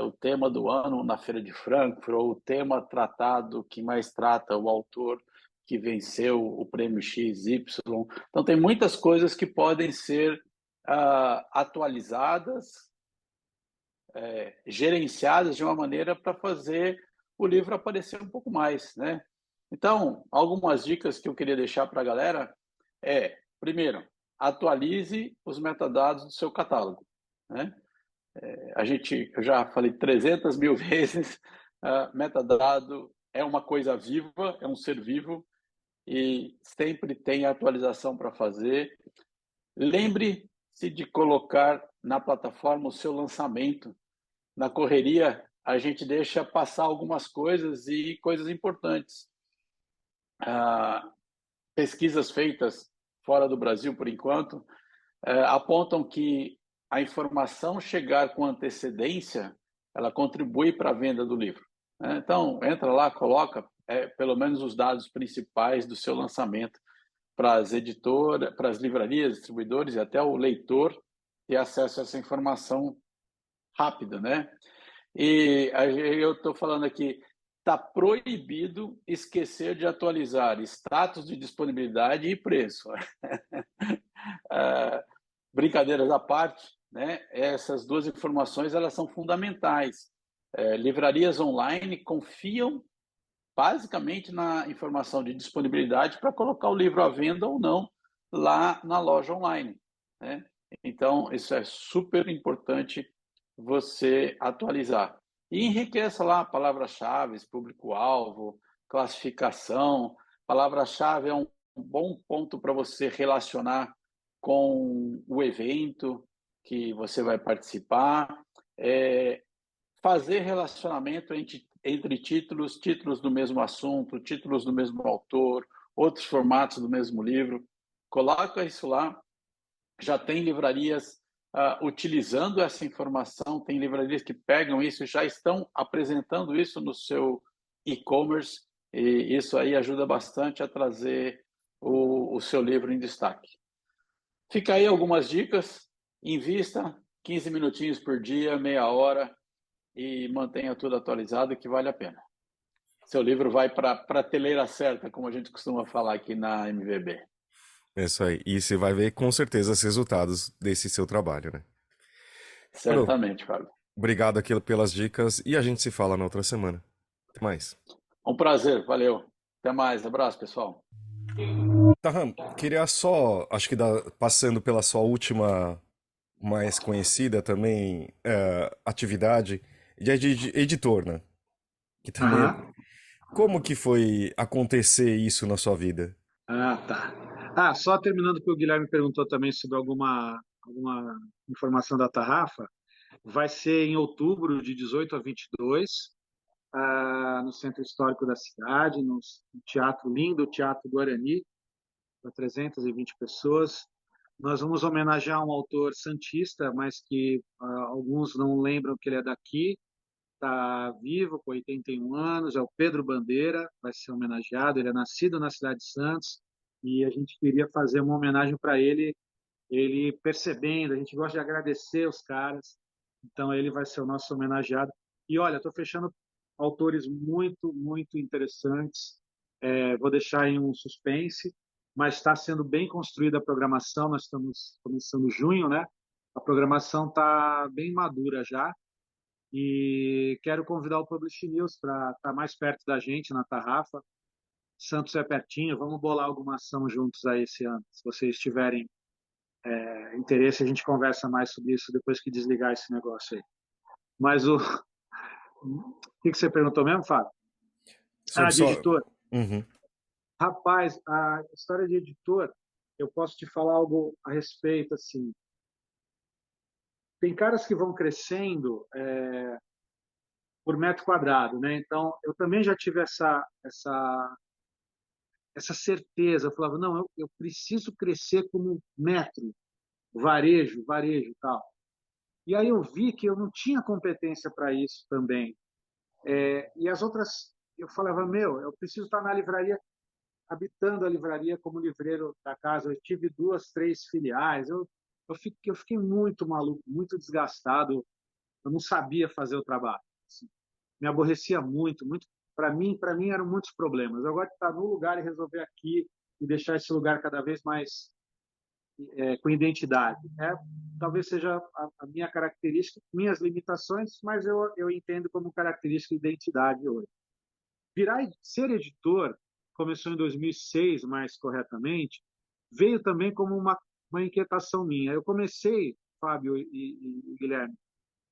o tema do ano na Feira de Frankfurt, ou o tema tratado que mais trata o autor que venceu o prêmio XY. Então, tem muitas coisas que podem ser atualizadas, gerenciadas de uma maneira para fazer o livro aparecer um pouco mais, né? Então, algumas dicas que eu queria deixar para a galera primeiro, atualize os metadados do seu catálogo, né? Eu já falei 300 mil vezes, metadado é uma coisa viva, é um ser vivo, e sempre tem atualização para fazer. Lembre-se de colocar na plataforma o seu lançamento. Na correria, a gente deixa passar algumas coisas e coisas importantes. Pesquisas feitas fora do Brasil, por enquanto, apontam que a informação chegar com antecedência, ela contribui para a venda do livro, né? Então, entra lá, coloca pelo menos os dados principais do seu lançamento para as editoras, para as livrarias, distribuidores e até o leitor ter acesso a essa informação rápida, né? E eu estou falando aqui, está proibido esquecer de atualizar status de disponibilidade e preço. Brincadeiras à parte, né? Essas duas informações elas são fundamentais. Livrarias online confiam basicamente na informação de disponibilidade para colocar o livro à venda ou não lá na loja online, né? Então, isso é super importante você atualizar. E enriqueça lá palavras-chave, público-alvo, classificação. Palavra-chave é um bom ponto para você relacionar com o evento que você vai participar. Fazer relacionamento entre títulos, títulos do mesmo assunto, títulos do mesmo autor, outros formatos do mesmo livro. Coloca isso lá. Já tem livrarias utilizando essa informação, tem livrarias que pegam isso e já estão apresentando isso no seu e-commerce, e isso aí ajuda bastante a trazer o seu livro em destaque. Fica aí algumas dicas, invista 15 minutinhos por dia, meia hora, e mantenha tudo atualizado, que vale a pena. Seu livro vai para a prateleira certa, como a gente costuma falar aqui na MVB. É isso aí. E você vai ver com certeza os resultados desse seu trabalho, né? Certamente, Fábio. Obrigado aqui pelas dicas e a gente se fala na outra semana. Até mais. Um prazer, valeu. Até mais, abraço, pessoal. Taham, queria só, acho que passando pela sua última, mais conhecida também, atividade de editor, né? Que também Como que foi acontecer isso na sua vida? Tá. Só terminando que o Guilherme perguntou também sobre alguma informação da Tarrafa, vai ser em outubro, de 18 a 22, no Centro Histórico da cidade, no teatro lindo, o Teatro Guarani, para 320 pessoas. Nós vamos homenagear um autor santista, mas que alguns não lembram que ele é daqui, está vivo, com 81 anos, é o Pedro Bandeira, vai ser homenageado, ele é nascido na cidade de Santos, e a gente queria fazer uma homenagem para ele, ele percebendo, a gente gosta de agradecer os caras, então ele vai ser o nosso homenageado. E olha, estou fechando autores muito, muito interessantes, vou deixar em um suspense, mas está sendo bem construída a programação, nós estamos começando junho, né? A programação está bem madura já, e quero convidar o Publish News para estar mais perto da gente na Tarrafa. Santos é pertinho, vamos bolar alguma ação juntos aí esse ano. Se vocês tiverem interesse, a gente conversa mais sobre isso depois que desligar esse negócio aí. Mas o que você perguntou mesmo, Fábio? De editor. Uhum. Rapaz, a história de editor, eu posso te falar algo a respeito, assim. tem caras que vão crescendo por metro quadrado, né? Então, eu também já tive essa certeza. Eu falava, não, eu preciso crescer como metro, varejo, e tal. E aí eu vi que eu não tinha competência para isso também. E as outras, eu falava, meu, eu preciso estar na livraria, habitando a livraria como livreiro da casa. Eu tive 2, 3 filiais. Eu fiquei muito maluco, muito desgastado. Eu não sabia fazer o trabalho. Assim, me aborrecia muito, muito. Para mim eram muitos problemas. Eu gosto de estar no lugar e resolver aqui e deixar esse lugar cada vez mais com identidade. Talvez seja a minha característica, minhas limitações, mas eu entendo como característica identidade hoje. Ser editor começou em 2006, mais corretamente, veio também como uma inquietação minha. Eu comecei, Fábio e Guilherme,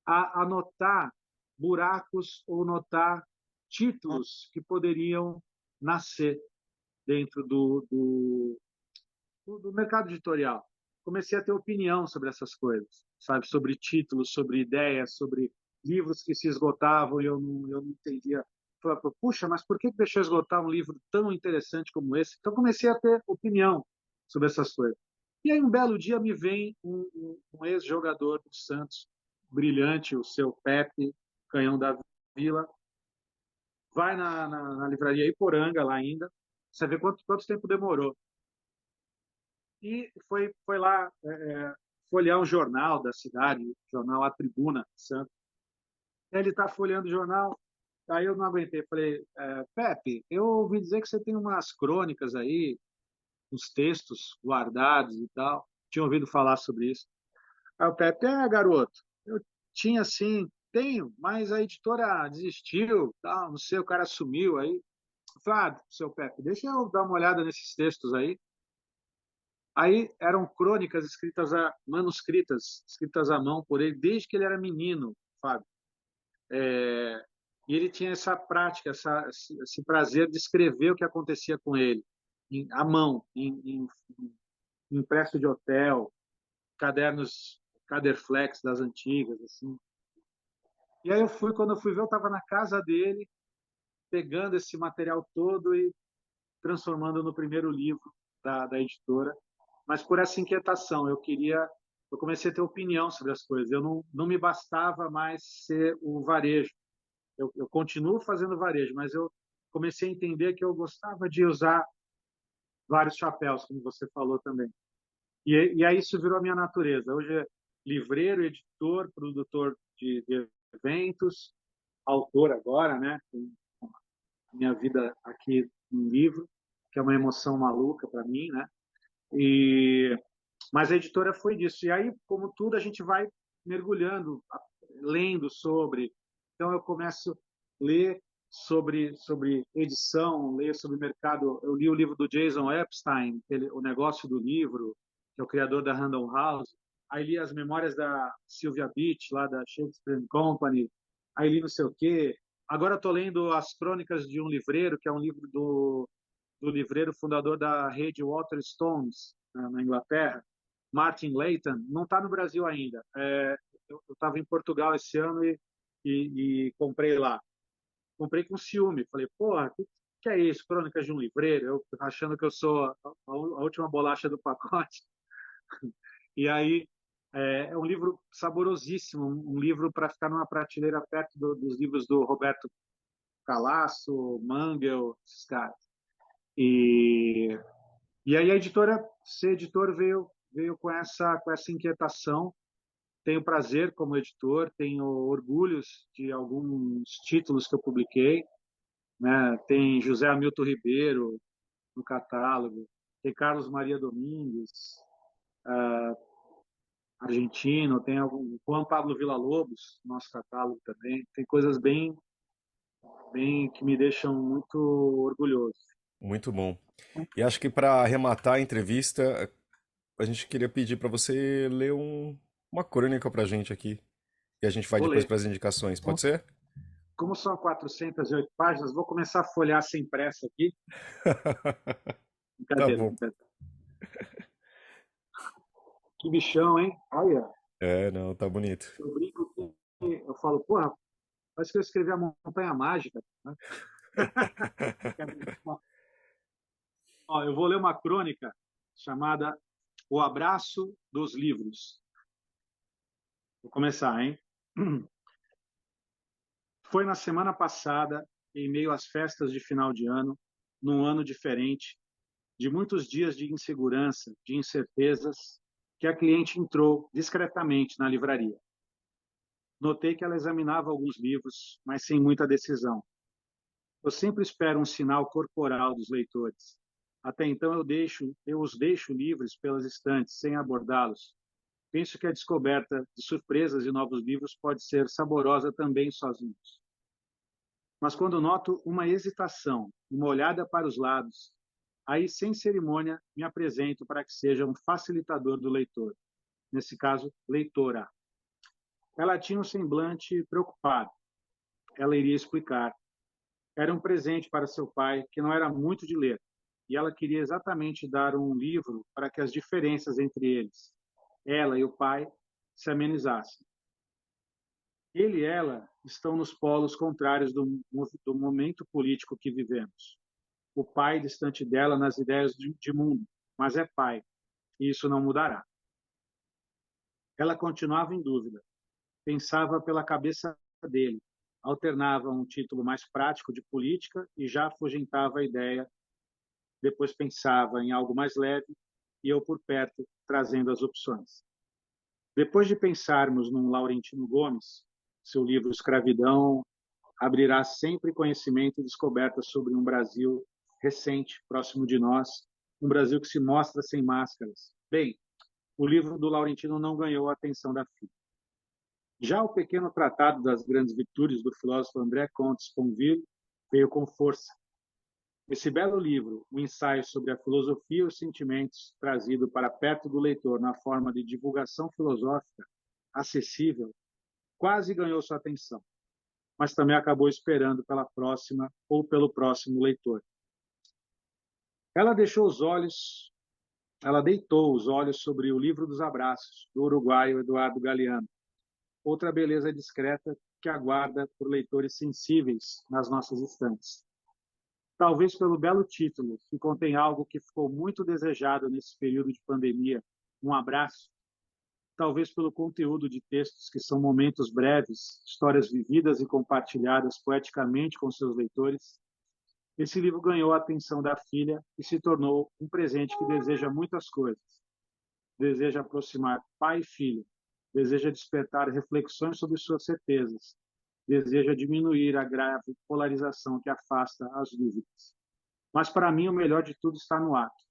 a anotar buracos ou notar títulos que poderiam nascer dentro do mercado editorial. Comecei a ter opinião sobre essas coisas, sabe? Sobre títulos, sobre ideias, sobre livros que se esgotavam e eu não entendia. Falava, puxa, mas por que deixou esgotar um livro tão interessante como esse? Então comecei a ter opinião sobre essas coisas. E aí um belo dia me vem um ex-jogador do Santos, brilhante, o seu Pepe, canhão da Vila, vai na livraria Iporanga lá ainda, você vê quanto tempo demorou. E foi lá folhear um jornal da cidade, o jornal A Tribuna, Santos. Ele está folheando o jornal, aí eu não aguentei, falei, Pepe, eu ouvi dizer que você tem umas crônicas aí, uns textos guardados e tal, tinha ouvido falar sobre isso. Aí o Pepe, garoto, eu tinha sim, tenho, mas a editora desistiu, tal, não sei, o cara sumiu aí. Eu falei, seu Pepe, deixa eu dar uma olhada nesses textos aí. Aí eram crônicas manuscritas, escritas à mão por ele, desde que ele era menino, Fábio. E ele tinha essa prática, esse prazer de escrever o que acontecia com ele, à mão, em impresso de hotel, cadernos, caderflex das antigas, assim. E aí quando eu fui ver, eu estava na casa dele, pegando esse material todo e transformando no primeiro livro da editora. Mas por essa inquietação, eu comecei a ter opinião sobre as coisas. Eu não me bastava mais ser o varejo. Eu continuo fazendo varejo, mas eu comecei a entender que eu gostava de usar vários chapéus, como você falou também. E aí isso virou a minha natureza. Hoje é livreiro, editor, produtor de eventos, autor agora, né? Minha vida aqui no livro, que é uma emoção maluca para mim, né? Mas a editora foi disso. E aí, como tudo, a gente vai mergulhando, lendo sobre. Então, eu começo a ler sobre edição, ler sobre mercado. Eu li o livro do Jason Epstein, O Negócio do Livro, que é o criador da Random House. Aí li as memórias da Sylvia Beach, lá da Shakespeare Company. Aí li não sei o quê. Agora estou lendo As Crônicas de um Livreiro, que é um livro do livreiro fundador da rede Waterstones, na Inglaterra, Martin Layton. Não está no Brasil ainda. Eu estava em Portugal esse ano e comprei lá. Comprei com ciúme. Falei, porra, que é isso? Crônicas de um Livreiro? Eu achando que eu sou a última bolacha do pacote. E aí, é um livro saborosíssimo, um livro para ficar numa prateleira perto dos livros do Roberto Calasso, Mangel, esses caras. E aí a editora, ser editor veio com essa inquietação. Tenho prazer como editor, tenho orgulhos de alguns títulos que eu publiquei, né? Tem José Hamilton Ribeiro no catálogo, tem Carlos Maria Domingues, argentino, tem Juan Pablo Villa-Lobos no nosso catálogo também. Tem coisas bem que me deixam muito orgulhoso. Muito bom. E acho que para arrematar a entrevista, a gente queria pedir para você ler uma crônica para a gente aqui. E a gente vai Vou depois ler. para as indicações, pode ser? Como são 408 páginas, vou começar a folhear sem pressa aqui. Tá Brincadeira, bom. brincadeira. Que bichão, hein? Olha. É, não, tá bonito. Eu brinco que eu falo, porra, parece que eu escrevi a Montanha Mágica, né? Ó, eu vou ler uma crônica chamada O Abraço dos Livros. Vou começar, hein? Foi na semana passada, em meio às festas de final de ano, num ano diferente, de muitos dias de insegurança, de incertezas, que a cliente entrou discretamente na livraria. Notei que ela examinava alguns livros, mas sem muita decisão. Eu sempre espero um sinal corporal dos leitores. Até então eu os deixo livres pelas estantes, sem abordá-los. Penso que a descoberta de surpresas e novos livros pode ser saborosa também sozinhos. Mas quando noto uma hesitação, uma olhada para os lados, aí sem cerimônia me apresento para que seja um facilitador do leitor. Nesse caso, leitora. Ela tinha um semblante preocupado. Ela iria explicar. Era um presente para seu pai, que não era muito de ler, e ela queria exatamente dar um livro para que as diferenças entre eles, ela e o pai, se amenizassem. Ele e ela estão nos polos contrários do momento político que vivemos. O pai distante dela nas ideias de mundo, mas é pai, e isso não mudará. Ela continuava em dúvida, pensava pela cabeça dele, alternava um título mais prático de política e já afugentava a ideia, depois pensava em algo mais leve e eu por perto trazendo as opções. Depois de pensarmos num Laurentino Gomes, seu livro Escravidão abrirá sempre conhecimento e descobertas sobre um Brasil recente, próximo de nós, um Brasil que se mostra sem máscaras. Bem, o livro do Laurentino não ganhou a atenção da filha. Já o pequeno tratado das grandes virtudes do filósofo André Comte Sponville veio com força. Esse belo livro, um ensaio sobre a filosofia e os sentimentos, trazido para perto do leitor na forma de divulgação filosófica, acessível, quase ganhou sua atenção, mas também acabou esperando pela próxima ou pelo próximo leitor. Ela deitou os olhos sobre o Livro dos Abraços, do uruguaio Eduardo Galeano, outra beleza discreta que aguarda por leitores sensíveis nas nossas estantes. Talvez pelo belo título, que contém algo que ficou muito desejado nesse período de pandemia, um abraço. Talvez pelo conteúdo de textos que são momentos breves, histórias vividas e compartilhadas poeticamente com seus leitores. Esse livro ganhou a atenção da filha e se tornou um presente que deseja muitas coisas. Deseja aproximar pai e filho, deseja despertar reflexões sobre suas certezas, deseja diminuir a grave polarização que afasta as dúvidas. Mas, para mim, o melhor de tudo está no ato.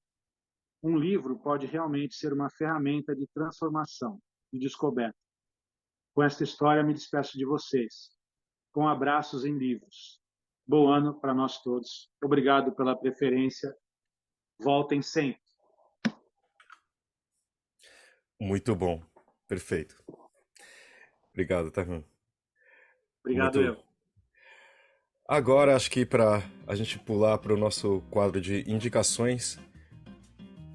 Um livro pode realmente ser uma ferramenta de transformação, de descoberta. Com esta história, me despeço de vocês, com abraços em livros. Bom ano para nós todos. Obrigado pela preferência. Voltem sempre. Muito bom. Perfeito. Obrigado, Tarran. Obrigado, Muito. eu. Agora, acho que para a gente pular para o nosso quadro de indicações,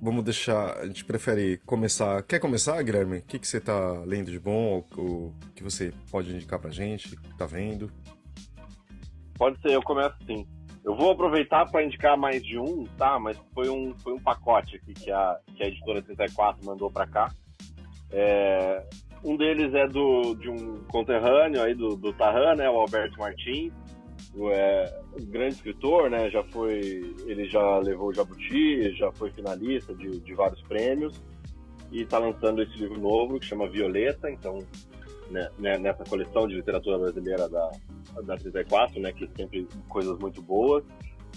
vamos deixar. A gente prefere começar. Quer começar, Guilherme? O que você está lendo de bom? O que você pode indicar para a gente? Tá vendo? Pode ser, eu começo sim. Eu vou aproveitar para indicar mais de um, tá? Mas foi um pacote aqui que a editora 34 mandou para cá. Um deles é de um conterrâneo aí do Tarran, né? O Alberto Martins. Um grande escritor, né? Ele já levou o Jabuti, já foi finalista de vários prêmios e está lançando esse livro novo que chama Violeta. Então, né, nessa coleção de literatura brasileira da 34, né? Que sempre coisas muito boas.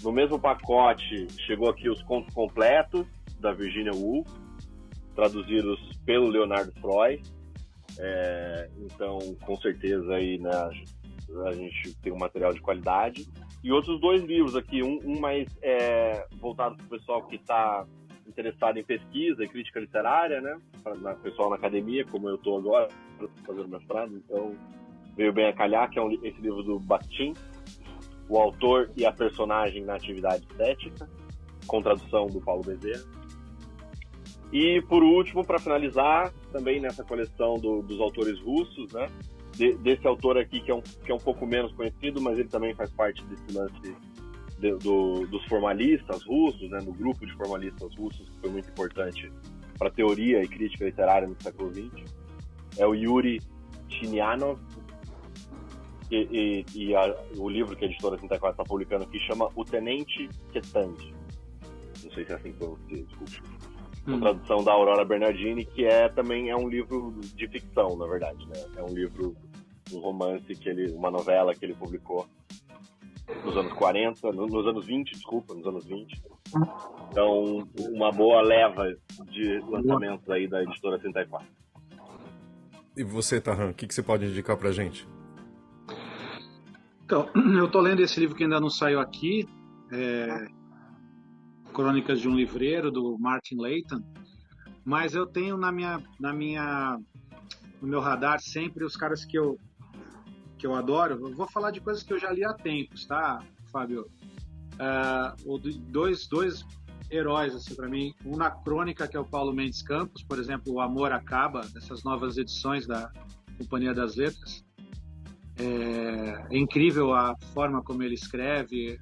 No mesmo pacote chegou aqui os contos completos da Virginia Woolf, traduzidos pelo Leonardo Freud. Então, com certeza aí, né? A gente tem um material de qualidade. E outros dois livros aqui, um mais voltado para o pessoal que está interessado em pesquisa e crítica literária, né? Para o pessoal na academia, como eu estou agora, fazendo mestrado, então veio bem a calhar, que é esse livro do Bakhtin, O Autor e a Personagem na Atividade Estética, com tradução do Paulo Bezerra. E, por último, para finalizar, também nessa coleção dos autores russos, né? Desse autor aqui, que é um pouco menos conhecido, mas ele também faz parte desse lance dos formalistas russos, né? Do grupo de formalistas russos, que foi muito importante para a teoria e crítica literária no século XX. É o Yuri Chinianov, o livro que a editora 34 está publicando aqui chama O Tenente Ketand. Não sei se é assim que pronuncia, desculpa. Uma tradução da Aurora Bernardini, que também é um livro de ficção, na verdade, né? É um livro, um romance, uma novela que ele publicou nos anos 40, nos anos 20, desculpa, nos anos 20. Então, uma boa leva de lançamentos aí da editora 34. E você, Tahan, o que você pode indicar pra gente? Então, eu estou lendo esse livro que ainda não saiu aqui, Crônicas de um Livreiro, do Martin Layton, mas eu tenho no meu radar sempre os caras que eu adoro. Eu vou falar de coisas que eu já li há tempos, tá, Fábio? Dois heróis, assim, para mim. Um na crônica, que é o Paulo Mendes Campos, por exemplo, O Amor Acaba, dessas novas edições da Companhia das Letras. É incrível a forma como ele escreve,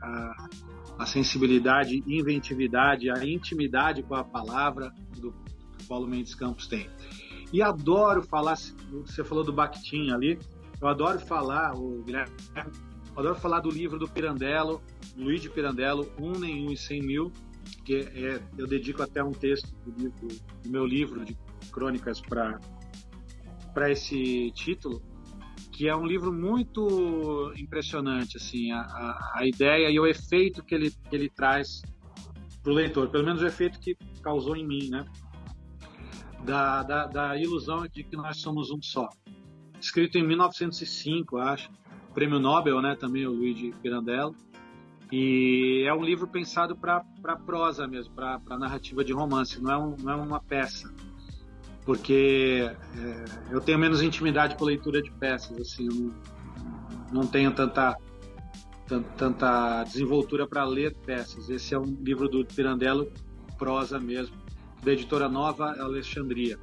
a sensibilidade, inventividade, a intimidade com a palavra do Paulo Mendes Campos tem. E adoro falar, você falou do Bakhtin ali, eu adoro falar, Guilherme, adoro falar do livro do Pirandello, Luigi Pirandello, Nenhum e 100 Mil, que eu dedico até um texto do meu livro de crônicas para esse título, que é um livro muito impressionante, assim, a ideia e o efeito que ele traz para o leitor, pelo menos o efeito que causou em mim, né? Da ilusão de que nós somos um só. Escrito em 1905, acho, prêmio Nobel, né? Também o Luigi Pirandello, e é um livro pensado para prosa mesmo, para narrativa de romance, não é uma peça. Porque eu tenho menos intimidade com a leitura de peças, assim, eu não tenho tanta desenvoltura para ler peças. Esse é um livro do Pirandello, prosa mesmo, da editora Nova Alexandria.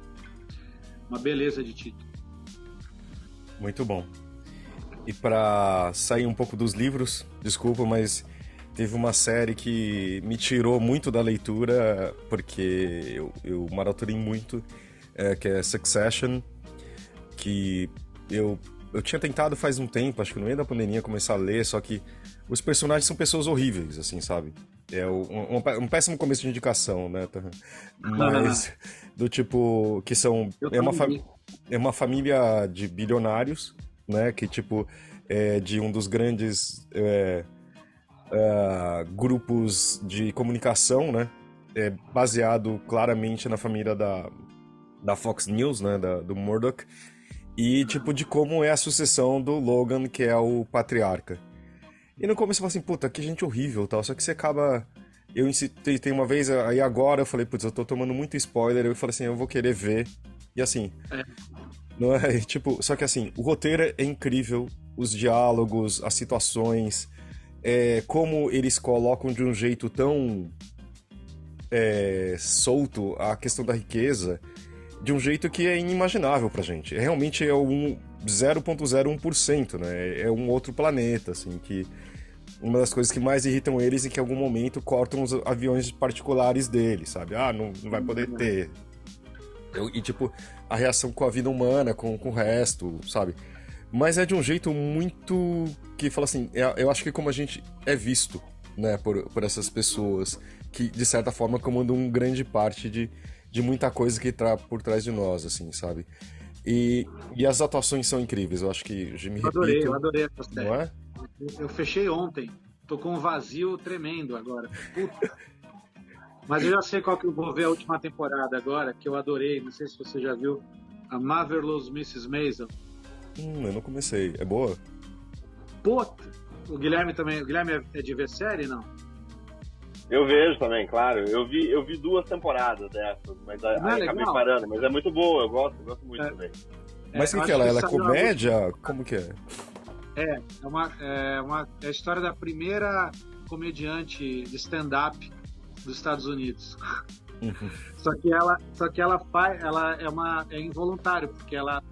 Uma beleza de título. Muito bom. E para sair um pouco dos livros, desculpa, mas teve uma série que me tirou muito da leitura, porque eu maratonei muito, que é Succession, que eu tinha tentado faz um tempo, acho que no meio da pandemia, começar a ler, só que os personagens são pessoas horríveis, assim, sabe? É um péssimo começo de indicação, né? Mas do tipo, que são... É uma família de bilionários, né? Que, tipo, é de um dos grandes grupos de comunicação, né? Baseado claramente na família da Fox News, né, do Murdoch, e tipo de como é a sucessão do Logan, que é o patriarca. E no começo eu falei assim, puta, que gente horrível, tal, só que você acaba... Eu incitei uma vez, aí agora eu falei, putz, eu tô tomando muito spoiler, eu falei assim, eu vou querer ver, e assim... Não é, tipo, só que assim, o roteiro é incrível, os diálogos, as situações, como eles colocam de um jeito tão solto a questão da riqueza, de um jeito que é inimaginável pra gente. Realmente é o 0,01%, né? É um outro planeta, assim, que uma das coisas que mais irritam eles é que em algum momento cortam os aviões particulares deles, sabe? Não vai poder ter. E tipo, a reação com a vida humana, com o resto, sabe? Mas é de um jeito muito que fala assim, eu acho que como a gente é visto, né, por essas pessoas que de certa forma comandam grande parte de muita coisa que tá por trás de nós, assim, sabe? E as atuações são incríveis, eu acho que eu adorei essa série. Não é? Eu fechei ontem, tô com um vazio tremendo agora. Puta. Mas eu já sei qual que eu vou ver a última temporada agora, que eu adorei, não sei se você já viu, a Marvelous Mrs. Maisel. Eu não comecei, é boa? Puta! O Guilherme também, o Guilherme é de ver série, não? Eu vejo também, claro. Eu vi 2 temporadas dessas, mas aí acabei parando. Mas é muito boa, eu gosto muito também. Mas o que ela é? Ela é comédia? Como que é? É a história da primeira comediante de stand-up dos Estados Unidos. Só que ela faz, ela é involuntário, porque ela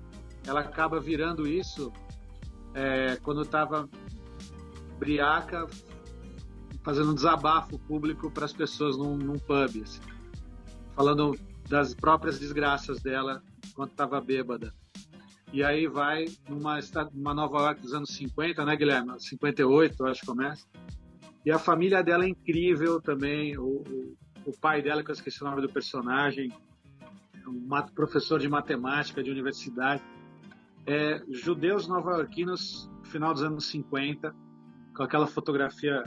acaba virando isso quando estava briaca, fazendo um desabafo público para as pessoas num pub, assim, falando das próprias desgraças dela quando estava bêbada. E aí vai numa Nova York dos anos 50, né, Guilherme? 58, eu acho que começa. E a família dela é incrível também. O pai dela, que eu esqueci o nome do personagem, um professor de matemática de universidade. Judeus nova-iorquinos, final dos anos 50, com aquela fotografia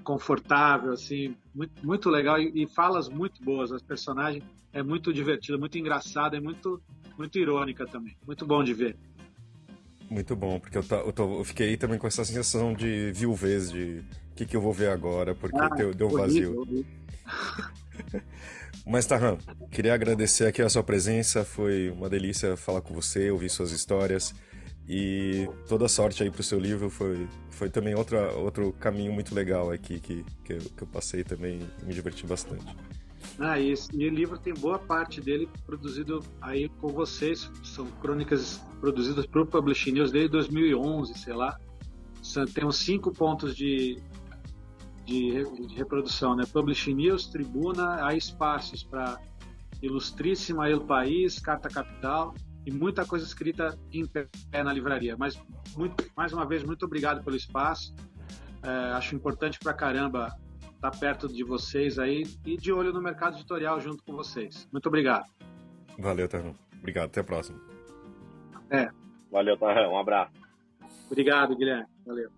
confortável, assim, muito, muito legal. E falas muito boas. As personagens é muito divertida, muito engraçada, é muito, muito irônica também. Muito bom de ver. Muito bom, porque eu fiquei também com essa sensação de viuvez, de o que eu vou ver agora, porque deu um vazio. Horrível. Mas, Tarran, queria agradecer aqui a sua presença, foi uma delícia falar com você, ouvir suas histórias, e toda sorte aí pro seu livro, foi também outro caminho muito legal aqui que eu passei também, me diverti bastante. Isso. E o livro tem boa parte dele produzido aí com vocês. São crônicas produzidas para o Publishing News desde 2011, sei lá. Tem uns 5 pontos de reprodução, né? Publishing News, Tribuna, há espaços para Ilustríssima, El País, Carta Capital e muita coisa escrita em pé na livraria. Mas, mais uma vez, muito obrigado pelo espaço. Acho importante pra caramba estar perto de vocês aí e de olho no mercado editorial junto com vocês. Muito obrigado. Valeu, Tarran. Obrigado, até a próxima. Valeu, Tarran. Um abraço. Obrigado, Guilherme. Valeu.